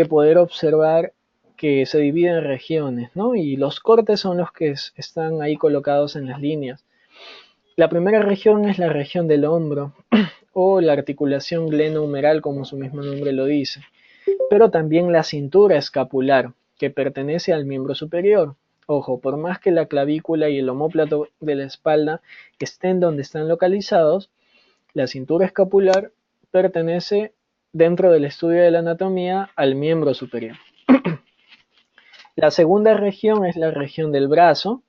poder observar que se divide en regiones, ¿no? Y los cortes son los que están ahí colocados en las líneas. La primera región es la región del hombro o la articulación glenohumeral, como su mismo nombre lo dice, pero también la cintura escapular, que pertenece al miembro superior. Ojo, por más que la clavícula y el omóplato de la espalda estén donde están localizados, la cintura escapular pertenece, dentro del estudio de la anatomía, al miembro superior. La segunda región es la región del brazo,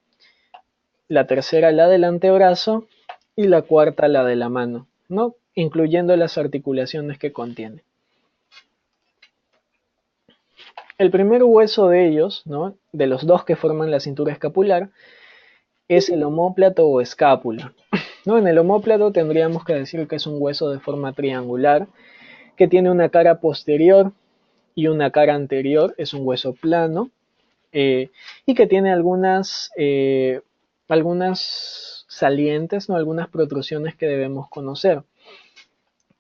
la tercera la del antebrazo y la cuarta la de la mano, ¿no? Incluyendo las articulaciones que contiene. El primer hueso de ellos, ¿no? De los dos que forman la cintura escapular, es el omóplato o escápula, ¿no? En el omóplato tendríamos que decir que es un hueso de forma triangular, que tiene una cara posterior y una cara anterior, es un hueso plano, y que tiene algunas salientes, ¿no? Algunas protrusiones que debemos conocer.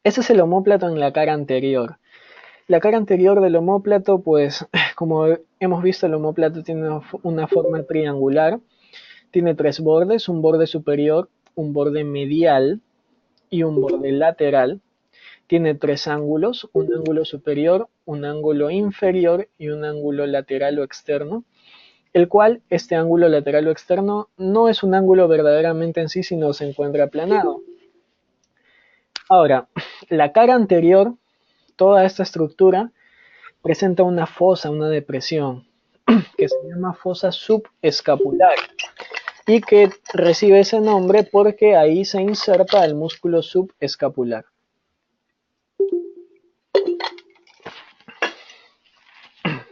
Ese es el omóplato en la cara anterior. La cara anterior del omóplato, pues, como hemos visto, el omóplato tiene una forma triangular, tiene tres bordes, un borde superior, un borde medial y un borde lateral. Tiene tres ángulos, un ángulo superior, un ángulo inferior y un ángulo lateral o externo, el cual este ángulo lateral o externo no es un ángulo verdaderamente en sí, sino se encuentra aplanado. Ahora, la cara anterior, toda esta estructura, presenta una fosa, una depresión, que se llama fosa subescapular y que recibe ese nombre porque ahí se inserta el músculo subescapular.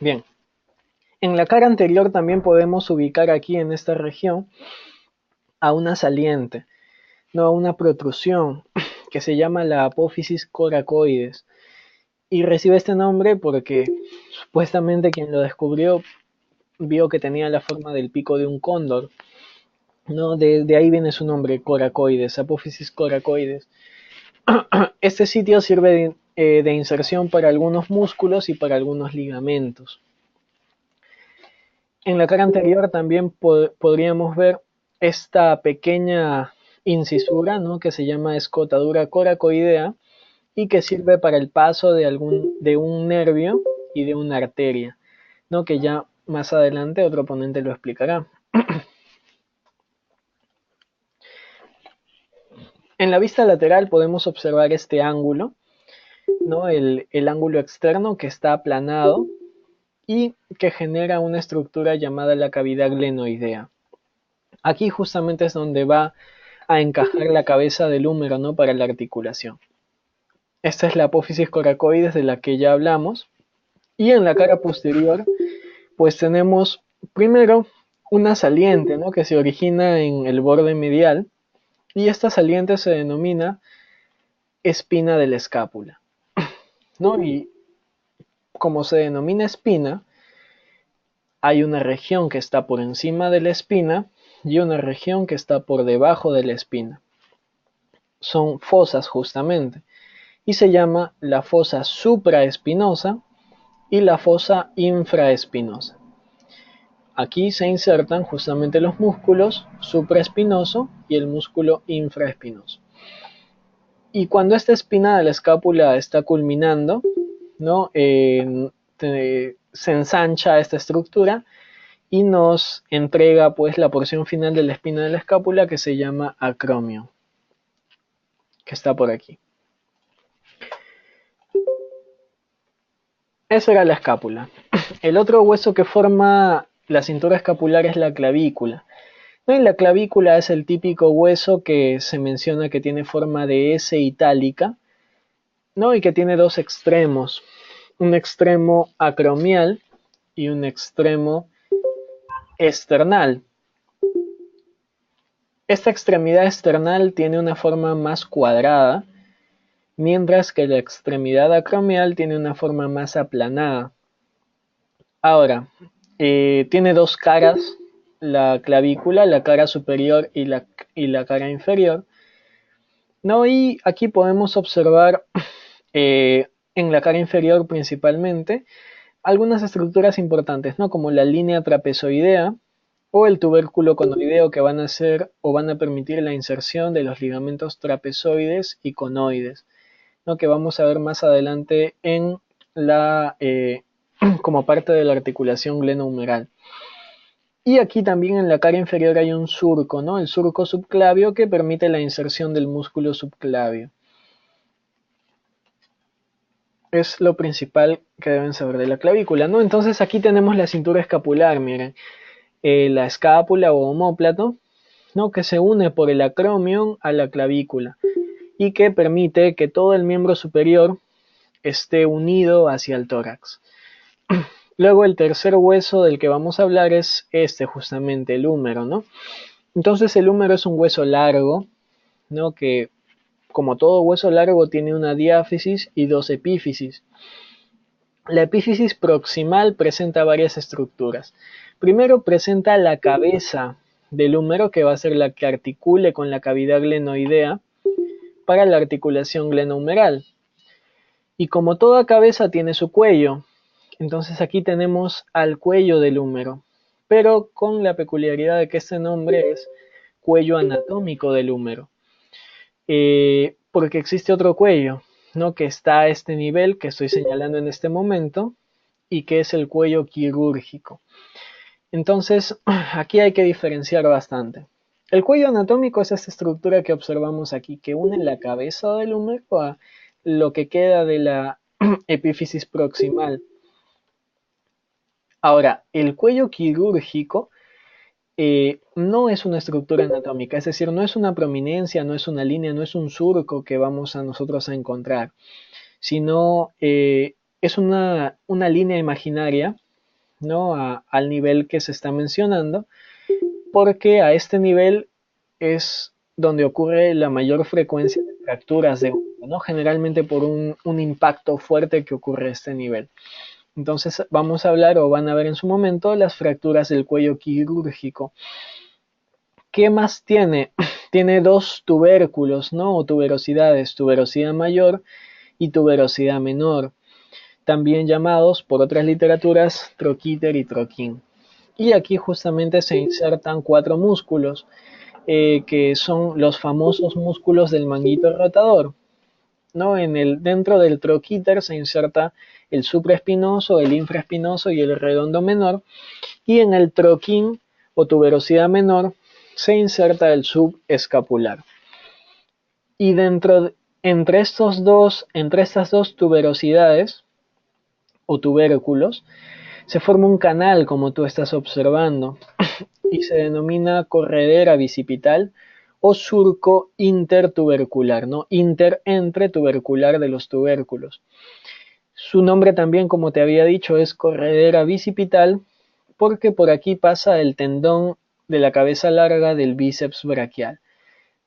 Bien, en la cara anterior también podemos ubicar aquí en esta región a una saliente, no, a una protrusión que se llama la apófisis coracoides y recibe este nombre porque supuestamente quien lo descubrió vio que tenía la forma del pico de un cóndor, ¿no? De ahí viene su nombre, coracoides, apófisis coracoides. Este sitio sirve de inserción para algunos músculos y para algunos ligamentos. En la cara anterior también podríamos ver esta pequeña incisura, ¿no? Que se llama escotadura coracoidea y que sirve para el paso de un nervio y de una arteria, ¿no? Que ya más adelante otro ponente lo explicará. En la vista lateral podemos observar este ángulo, ¿no? El ángulo externo que está aplanado y que genera una estructura llamada la cavidad glenoidea. Aquí justamente es donde va a encajar la cabeza del húmero, ¿no? Para la articulación. Esta es la apófisis coracoides de la que ya hablamos. Y en la cara posterior, pues tenemos primero una saliente, ¿no? Que se origina en el borde medial y esta saliente se denomina espina de la escápula, ¿no? Y como se denomina espina, hay una región que está por encima de la espina y una región que está por debajo de la espina. Son fosas justamente y se llama la fosa supraespinosa y la fosa infraespinosa. aquí se insertan justamente los músculos supraespinoso y el músculo infraespinoso. Y cuando esta espina de la escápula está culminando, ¿no? Se ensancha esta estructura y nos entrega pues la porción final de la espina de la escápula que se llama acromio, que está por aquí. Esa era la escápula. El otro hueso que forma la cintura escapular es la clavícula. ¿No? Y la clavícula es el típico hueso que se menciona que tiene forma de S itálica, ¿no? Y que tiene dos extremos, un extremo acromial y un extremo external. Esta extremidad external tiene una forma más cuadrada, mientras que la extremidad acromial tiene una forma más aplanada. Ahora, tiene dos caras, la clavícula, la cara superior y la cara inferior, ¿no? Y aquí podemos observar en la cara inferior principalmente algunas estructuras importantes, ¿no? Como la línea trapezoidea o el tubérculo conoideo, que van a hacer o van a permitir la inserción de los ligamentos trapezoides y conoides, ¿no? Que vamos a ver más adelante en la como parte de la articulación glenohumeral. Y aquí también en la cara inferior hay un surco, ¿no? El surco subclavio, que permite la inserción del músculo subclavio. Es lo principal que deben saber de la clavícula, ¿no? Entonces aquí tenemos la cintura escapular, miren, la escápula o omóplato, ¿no? Que se une por el acromion a la clavícula y que permite que todo el miembro superior esté unido hacia el tórax. Luego el tercer hueso del que vamos a hablar es este, justamente el húmero, ¿no? Entonces el húmero es un hueso largo, ¿no? Que como todo hueso largo tiene una diáfisis y dos epífisis. La epífisis proximal presenta varias estructuras. Primero presenta la cabeza del húmero, que va a ser la que articule con la cavidad glenoidea para la articulación glenohumeral. Y como toda cabeza tiene su cuello, entonces aquí tenemos al cuello del húmero, pero con la peculiaridad de que este nombre es cuello anatómico del húmero. Porque existe otro cuello, ¿no? Que está a este nivel que estoy señalando en este momento y que es el cuello quirúrgico. Entonces, aquí hay que diferenciar bastante. El cuello anatómico es esta estructura que observamos aquí, que une la cabeza del húmero a lo que queda de la epífisis proximal. Ahora, el cuello quirúrgico no es una estructura anatómica, es decir, no es una prominencia, no es una línea, no es un surco que vamos a nosotros a encontrar, sino es una línea imaginaria, ¿no? Al nivel que se está mencionando, porque a este nivel es donde ocurre la mayor frecuencia de fracturas de hueso, ¿no? Generalmente por un impacto fuerte que ocurre a este nivel. Entonces vamos a hablar, o van a ver en su momento, las fracturas del cuello quirúrgico. ¿Qué más tiene? Tiene dos tubérculos, ¿no? O tuberosidades, tuberosidad mayor y tuberosidad menor, también llamados por otras literaturas troquíter y troquín. Y aquí justamente se insertan cuatro músculos, que son los famosos músculos del manguito rotador, ¿no? Dentro del troquíter se inserta el supraespinoso, el infraespinoso y el redondo menor, y en el troquín o tuberosidad menor se inserta el subescapular. Y entre estas dos tuberosidades o tubérculos se forma un canal, como tú estás observando, y se denomina corredera bicipital o surco intertubercular, ¿no? Inter, entre, tubercular, de los tubérculos. Su nombre también, como te había dicho, es corredera bicipital porque por aquí pasa el tendón de la cabeza larga del bíceps braquial,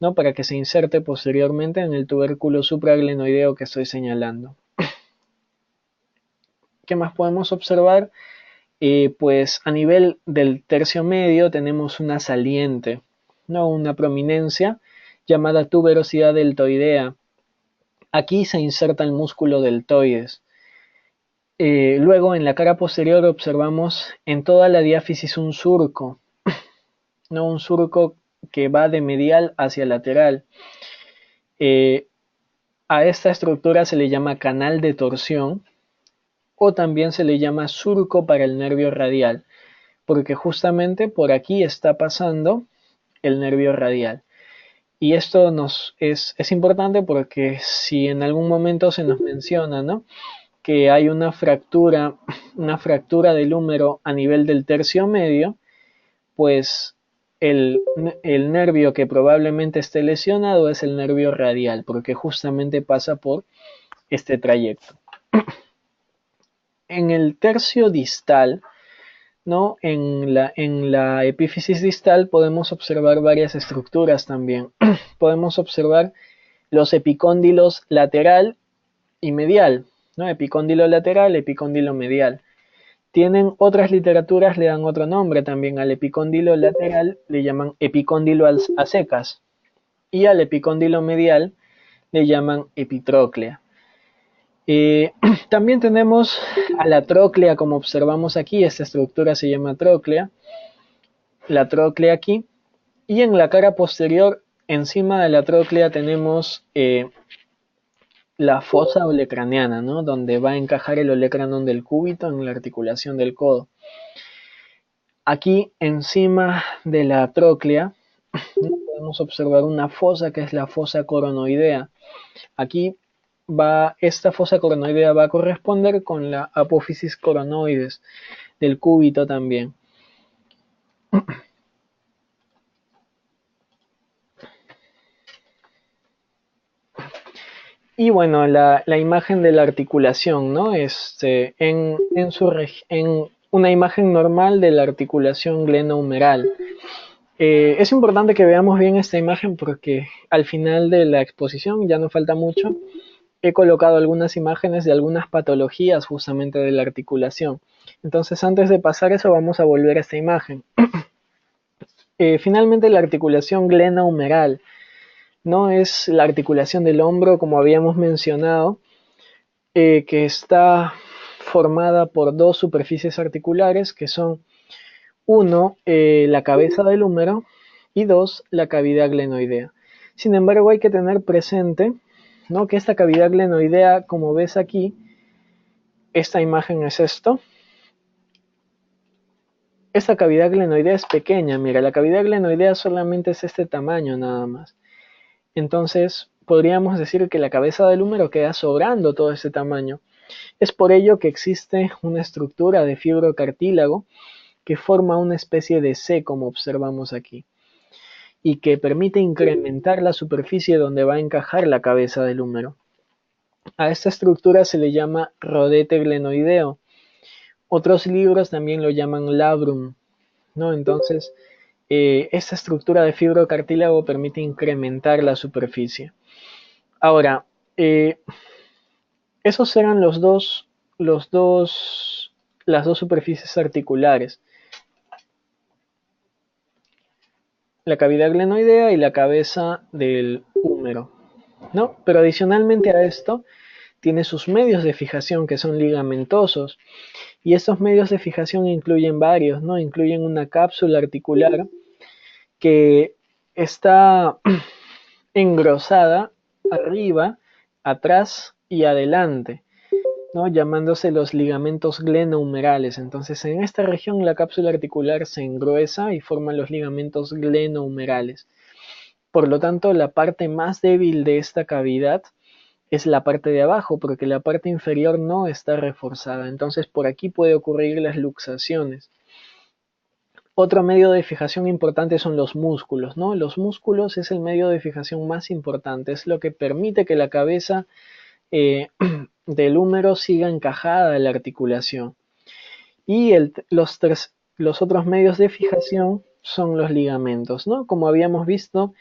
¿no? Para que se inserte posteriormente en el tubérculo supraglenoideo que estoy señalando. ¿Qué más podemos observar? Pues a nivel del tercio medio tenemos una saliente, ¿no? Una prominencia llamada tuberosidad deltoidea. Aquí se inserta el músculo deltoides. Luego en la cara posterior observamos en toda la diáfisis un surco, ¿no? Un surco que va de medial hacia lateral. A esta estructura se le llama canal de torsión o también se le llama surco para el nervio radial, porque justamente por aquí está pasando el nervio radial. Y esto es importante porque si en algún momento se nos menciona, ¿no?, que hay una fractura del húmero a nivel del tercio medio, pues el nervio que probablemente esté lesionado es el nervio radial, porque justamente pasa por este trayecto. En el tercio distal, ¿no?, en la epífisis distal podemos observar varias estructuras también. Podemos observar los epicóndilos lateral y medial, ¿no? Epicóndilo lateral, epicóndilo medial. Tienen otras literaturas, le dan otro nombre también. Al epicóndilo lateral le llaman epicóndilo a secas y al epicóndilo medial le llaman epitróclea. También tenemos a la tróclea, como observamos aquí. Esta estructura se llama tróclea, la tróclea aquí, y en la cara posterior, encima de la tróclea, tenemos la fosa olecraniana, ¿no?, donde va a encajar el olecranon del cúbito en la articulación del codo. Aquí encima de la tróclea podemos observar una fosa que es la fosa coronoidea. Aquí esta fosa coronoidea va a corresponder con la apófisis coronoides del cúbito también. Y bueno, la imagen de la articulación, ¿no? En una imagen normal de la articulación glenohumeral. Es importante que veamos bien esta imagen porque al final de la exposición, ya no falta mucho, he colocado algunas imágenes de algunas patologías justamente de la articulación. Entonces, antes de pasar eso, vamos a volver a esta imagen. Finalmente, la articulación glenohumeral, ¿no?, es la articulación del hombro, como habíamos mencionado, que está formada por dos superficies articulares, que son, uno, la cabeza del húmero, y dos, la cavidad glenoidea. Sin embargo, hay que tener presente, ¿no?, que esta cavidad glenoidea, como ves aquí, esta imagen es esto. Esta cavidad glenoidea es pequeña, mira, la cavidad glenoidea solamente es este tamaño nada más. Entonces, podríamos decir que la cabeza del húmero queda sobrando todo ese tamaño. Es por ello que existe una estructura de fibrocartílago que forma una especie de C, como observamos aquí, y que permite incrementar la superficie donde va a encajar la cabeza del húmero. A esta estructura se le llama rodete glenoideo. Otros libros también lo llaman labrum, ¿no? Entonces, esta estructura de fibrocartílago permite incrementar la superficie. Ahora, esos eran las dos superficies articulares, la cavidad glenoidea y la cabeza del húmero, ¿no? Pero adicionalmente a esto, tiene sus medios de fijación que son ligamentosos, y estos medios de fijación incluyen varios, ¿no? Incluyen una cápsula articular que está engrosada arriba, atrás y adelante, ¿no?, llamándose los ligamentos glenohumerales. Entonces, en esta región la cápsula articular se engruesa y forma los ligamentos glenohumerales. Por lo tanto, la parte más débil de esta cavidad es la parte de abajo, porque la parte inferior no está reforzada. Entonces, por aquí puede ocurrir las luxaciones. Otro medio de fijación importante son los músculos, ¿no? Los músculos es el medio de fijación más importante, es lo que permite que la cabeza del húmero siga encajada en la articulación. Y los otros medios de fijación son los ligamentos, ¿no? Como habíamos visto,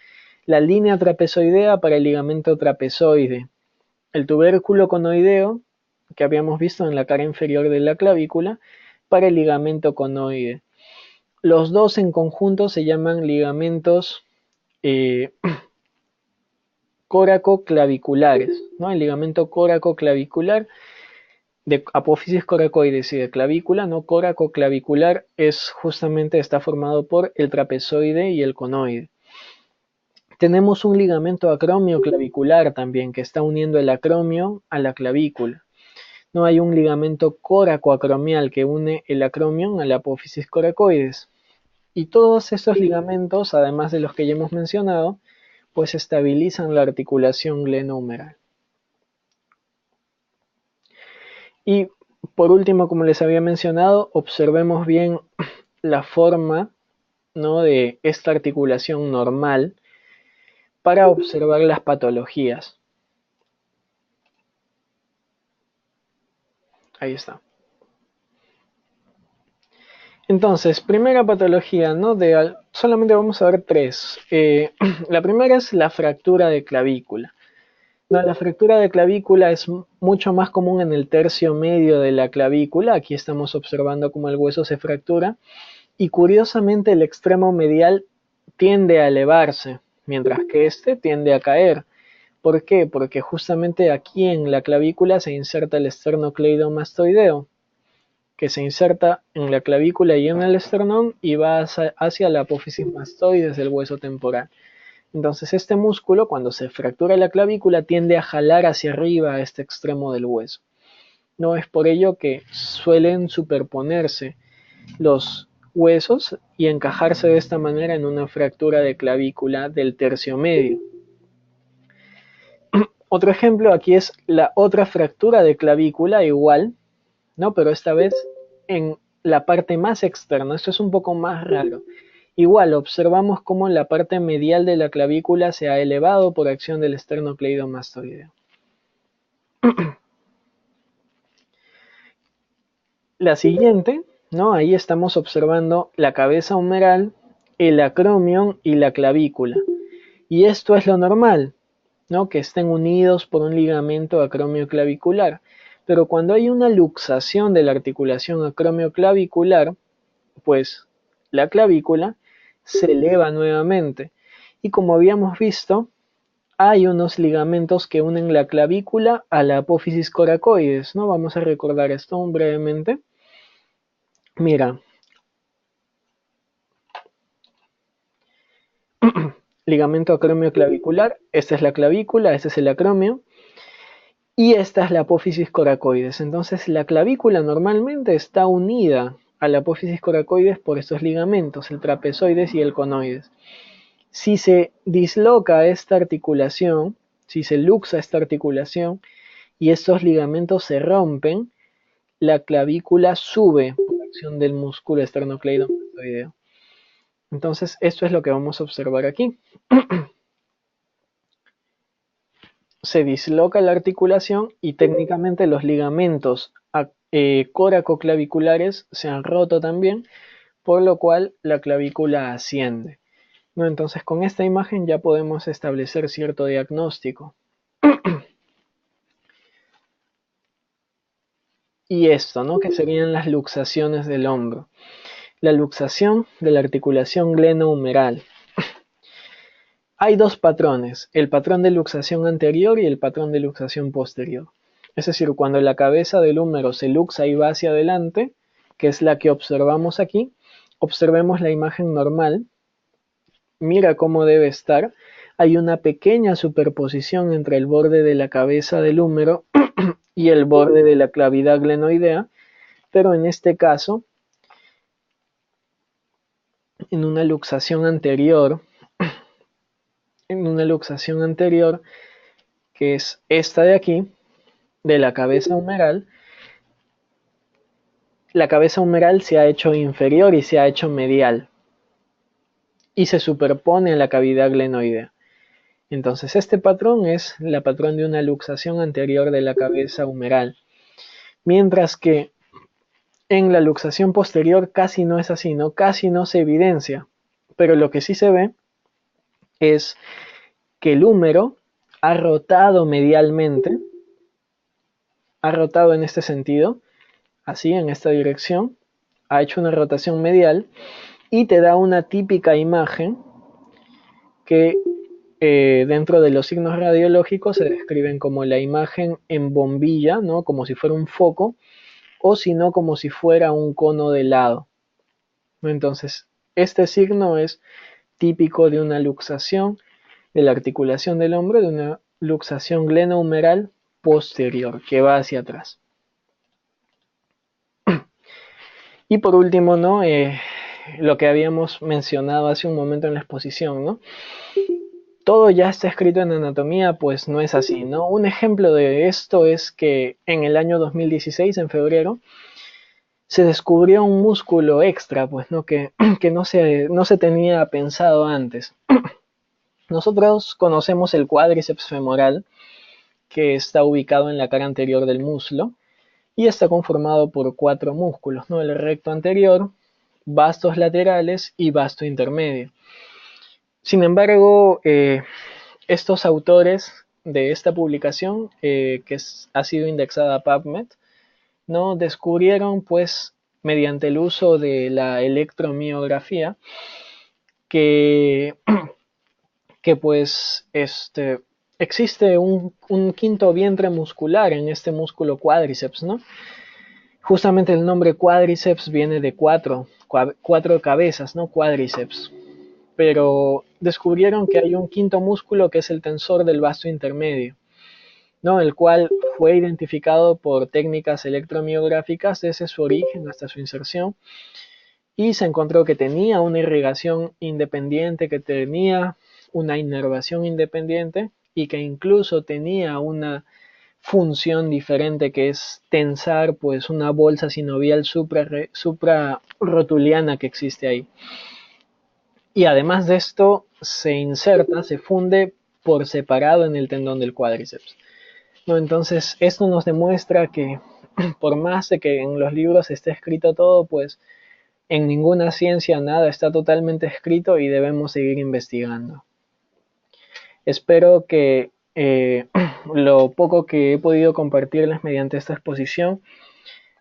la línea trapezoidea para el ligamento trapezoide, el tubérculo conoideo, que habíamos visto en la cara inferior de la clavícula, para el ligamento conoide. Los dos en conjunto se llaman ligamentos córacoclaviculares, ¿no? El ligamento córacoclavicular de apófisis coracoides y de clavícula, ¿no? Coracoclavicular está formado por el trapezoide y el conoide. Tenemos un ligamento acromio clavicular también que está uniendo el acromio a la clavícula. No hay un ligamento coracoacromial que une el acromio a la apófisis coracoides. Y todos estos ligamentos, además de los que ya hemos mencionado, pues estabilizan la articulación glenohumeral. Y por último, como les había mencionado, observemos bien la forma, ¿no?, de esta articulación normal para observar las patologías. Ahí está. Entonces, primera patología, ¿no? Solamente vamos a ver tres. La primera es la fractura de clavícula. No, la fractura de clavícula es mucho más común en el tercio medio de la clavícula. Aquí estamos observando cómo el hueso se fractura. Y curiosamente el extremo medial tiende a elevarse, mientras que este tiende a caer. ¿Por qué? Porque justamente aquí en la clavícula se inserta el esternocleidomastoideo, que se inserta en la clavícula y en el esternón y va hacia la apófisis mastoides del hueso temporal. Entonces este músculo, cuando se fractura la clavícula, tiende a jalar hacia arriba a este extremo del hueso. No es por ello que suelen superponerse los huesos y encajarse de esta manera en una fractura de clavícula del tercio medio. Otro ejemplo aquí es la otra fractura de clavícula igual, ¿no? Pero esta vez en la parte más externa. Esto es un poco más raro. Igual observamos cómo la parte medial de la clavícula se ha elevado por acción del esternocleidomastoideo. La siguiente, ¿no? Ahí estamos observando la cabeza humeral, el acromion y la clavícula. Y esto es lo normal, ¿no? Que estén unidos por un ligamento acromioclavicular. Pero cuando hay una luxación de la articulación acromioclavicular, pues la clavícula se eleva nuevamente. Y como habíamos visto, hay unos ligamentos que unen la clavícula a la apófisis coracoides, ¿no? Vamos a recordar esto brevemente. Mira, ligamento acromio clavicular, esta es la clavícula, este es el acromio, y esta es la apófisis coracoides. Entonces la clavícula normalmente está unida a la apófisis coracoides por estos ligamentos, el trapezoides y el conoides. Si se disloca esta articulación, si se luxa esta articulación y estos ligamentos se rompen, la clavícula sube por acción del músculo esternocleidomastoideo. Entonces, esto es lo que vamos a observar aquí. Se disloca la articulación y técnicamente los ligamentos coracoclaviculares se han roto también, por lo cual la clavícula asciende. ¿No? Entonces, con esta imagen ya podemos establecer cierto diagnóstico. Y esto, ¿no? Que serían las luxaciones del hombro. La luxación de la articulación glenohumeral. Hay dos patrones, el patrón de luxación anterior y el patrón de luxación posterior. Es decir, cuando la cabeza del húmero se luxa y va hacia adelante, que es la que observamos aquí, observemos la imagen normal. Mira cómo debe estar. Hay una pequeña superposición entre el borde de la cabeza del húmero y el borde de la clavidad glenoidea, pero en este caso, en una luxación anterior, que es esta de aquí, de la cabeza humeral, la cabeza humeral se ha hecho inferior y se ha hecho medial y se superpone a la cavidad glenoidea. Entonces este patrón es el patrón de una luxación anterior de la cabeza humeral, mientras que en la luxación posterior casi no es así, ¿no? Casi no se evidencia, pero lo que sí se ve es que el húmero ha rotado medialmente, ha rotado en este sentido, así en esta dirección, ha hecho una rotación medial y te da una típica imagen que dentro de los signos radiológicos se describen como la imagen en bombilla, ¿no? Como si fuera un foco, o si no, como si fuera un cono de helado, ¿no? Entonces, este signo es típico de una luxación de la articulación del hombro, de una luxación glenohumeral posterior, que va hacia atrás. Y por último, ¿no? Lo que habíamos mencionado hace un momento en la exposición, ¿no? Todo ya está escrito en anatomía, pues no es así, ¿no? Un ejemplo de esto es que en el año 2016, en febrero, se descubrió un músculo extra, pues, ¿no? Que no se tenía pensado antes. Nosotros conocemos el cuádriceps femoral, que está ubicado en la cara anterior del muslo, y está conformado por 4 músculos, ¿no? El recto anterior, vastos laterales y vasto intermedio. Sin embargo, estos autores de esta publicación, ha sido indexada a PubMed, ¿no? Descubrieron, pues, mediante el uso de la electromiografía, que, que pues, existe un quinto vientre muscular en este músculo cuádriceps, ¿no? Justamente el nombre cuádriceps viene de cuatro cabezas, ¿no? Cuádriceps. Pero descubrieron que hay un quinto músculo que es el tensor del vasto intermedio, ¿no? El cual fue identificado por técnicas electromiográficas desde su origen hasta su inserción, y se encontró que tenía una irrigación independiente, que tenía una inervación independiente y que incluso tenía una función diferente, que es tensar pues una bolsa sinovial suprarrotuliana que existe ahí. Y además de esto, se funde por separado en el tendón del cuádriceps, ¿no? Entonces, esto nos demuestra que por más de que en los libros esté escrito todo, pues en ninguna ciencia nada está totalmente escrito y debemos seguir investigando. Espero que lo poco que he podido compartirles mediante esta exposición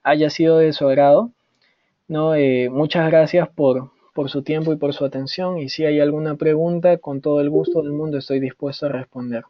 haya sido de su agrado, ¿no? Muchas gracias por su tiempo y por su atención, y si hay alguna pregunta, con todo el gusto del mundo estoy dispuesto a responder.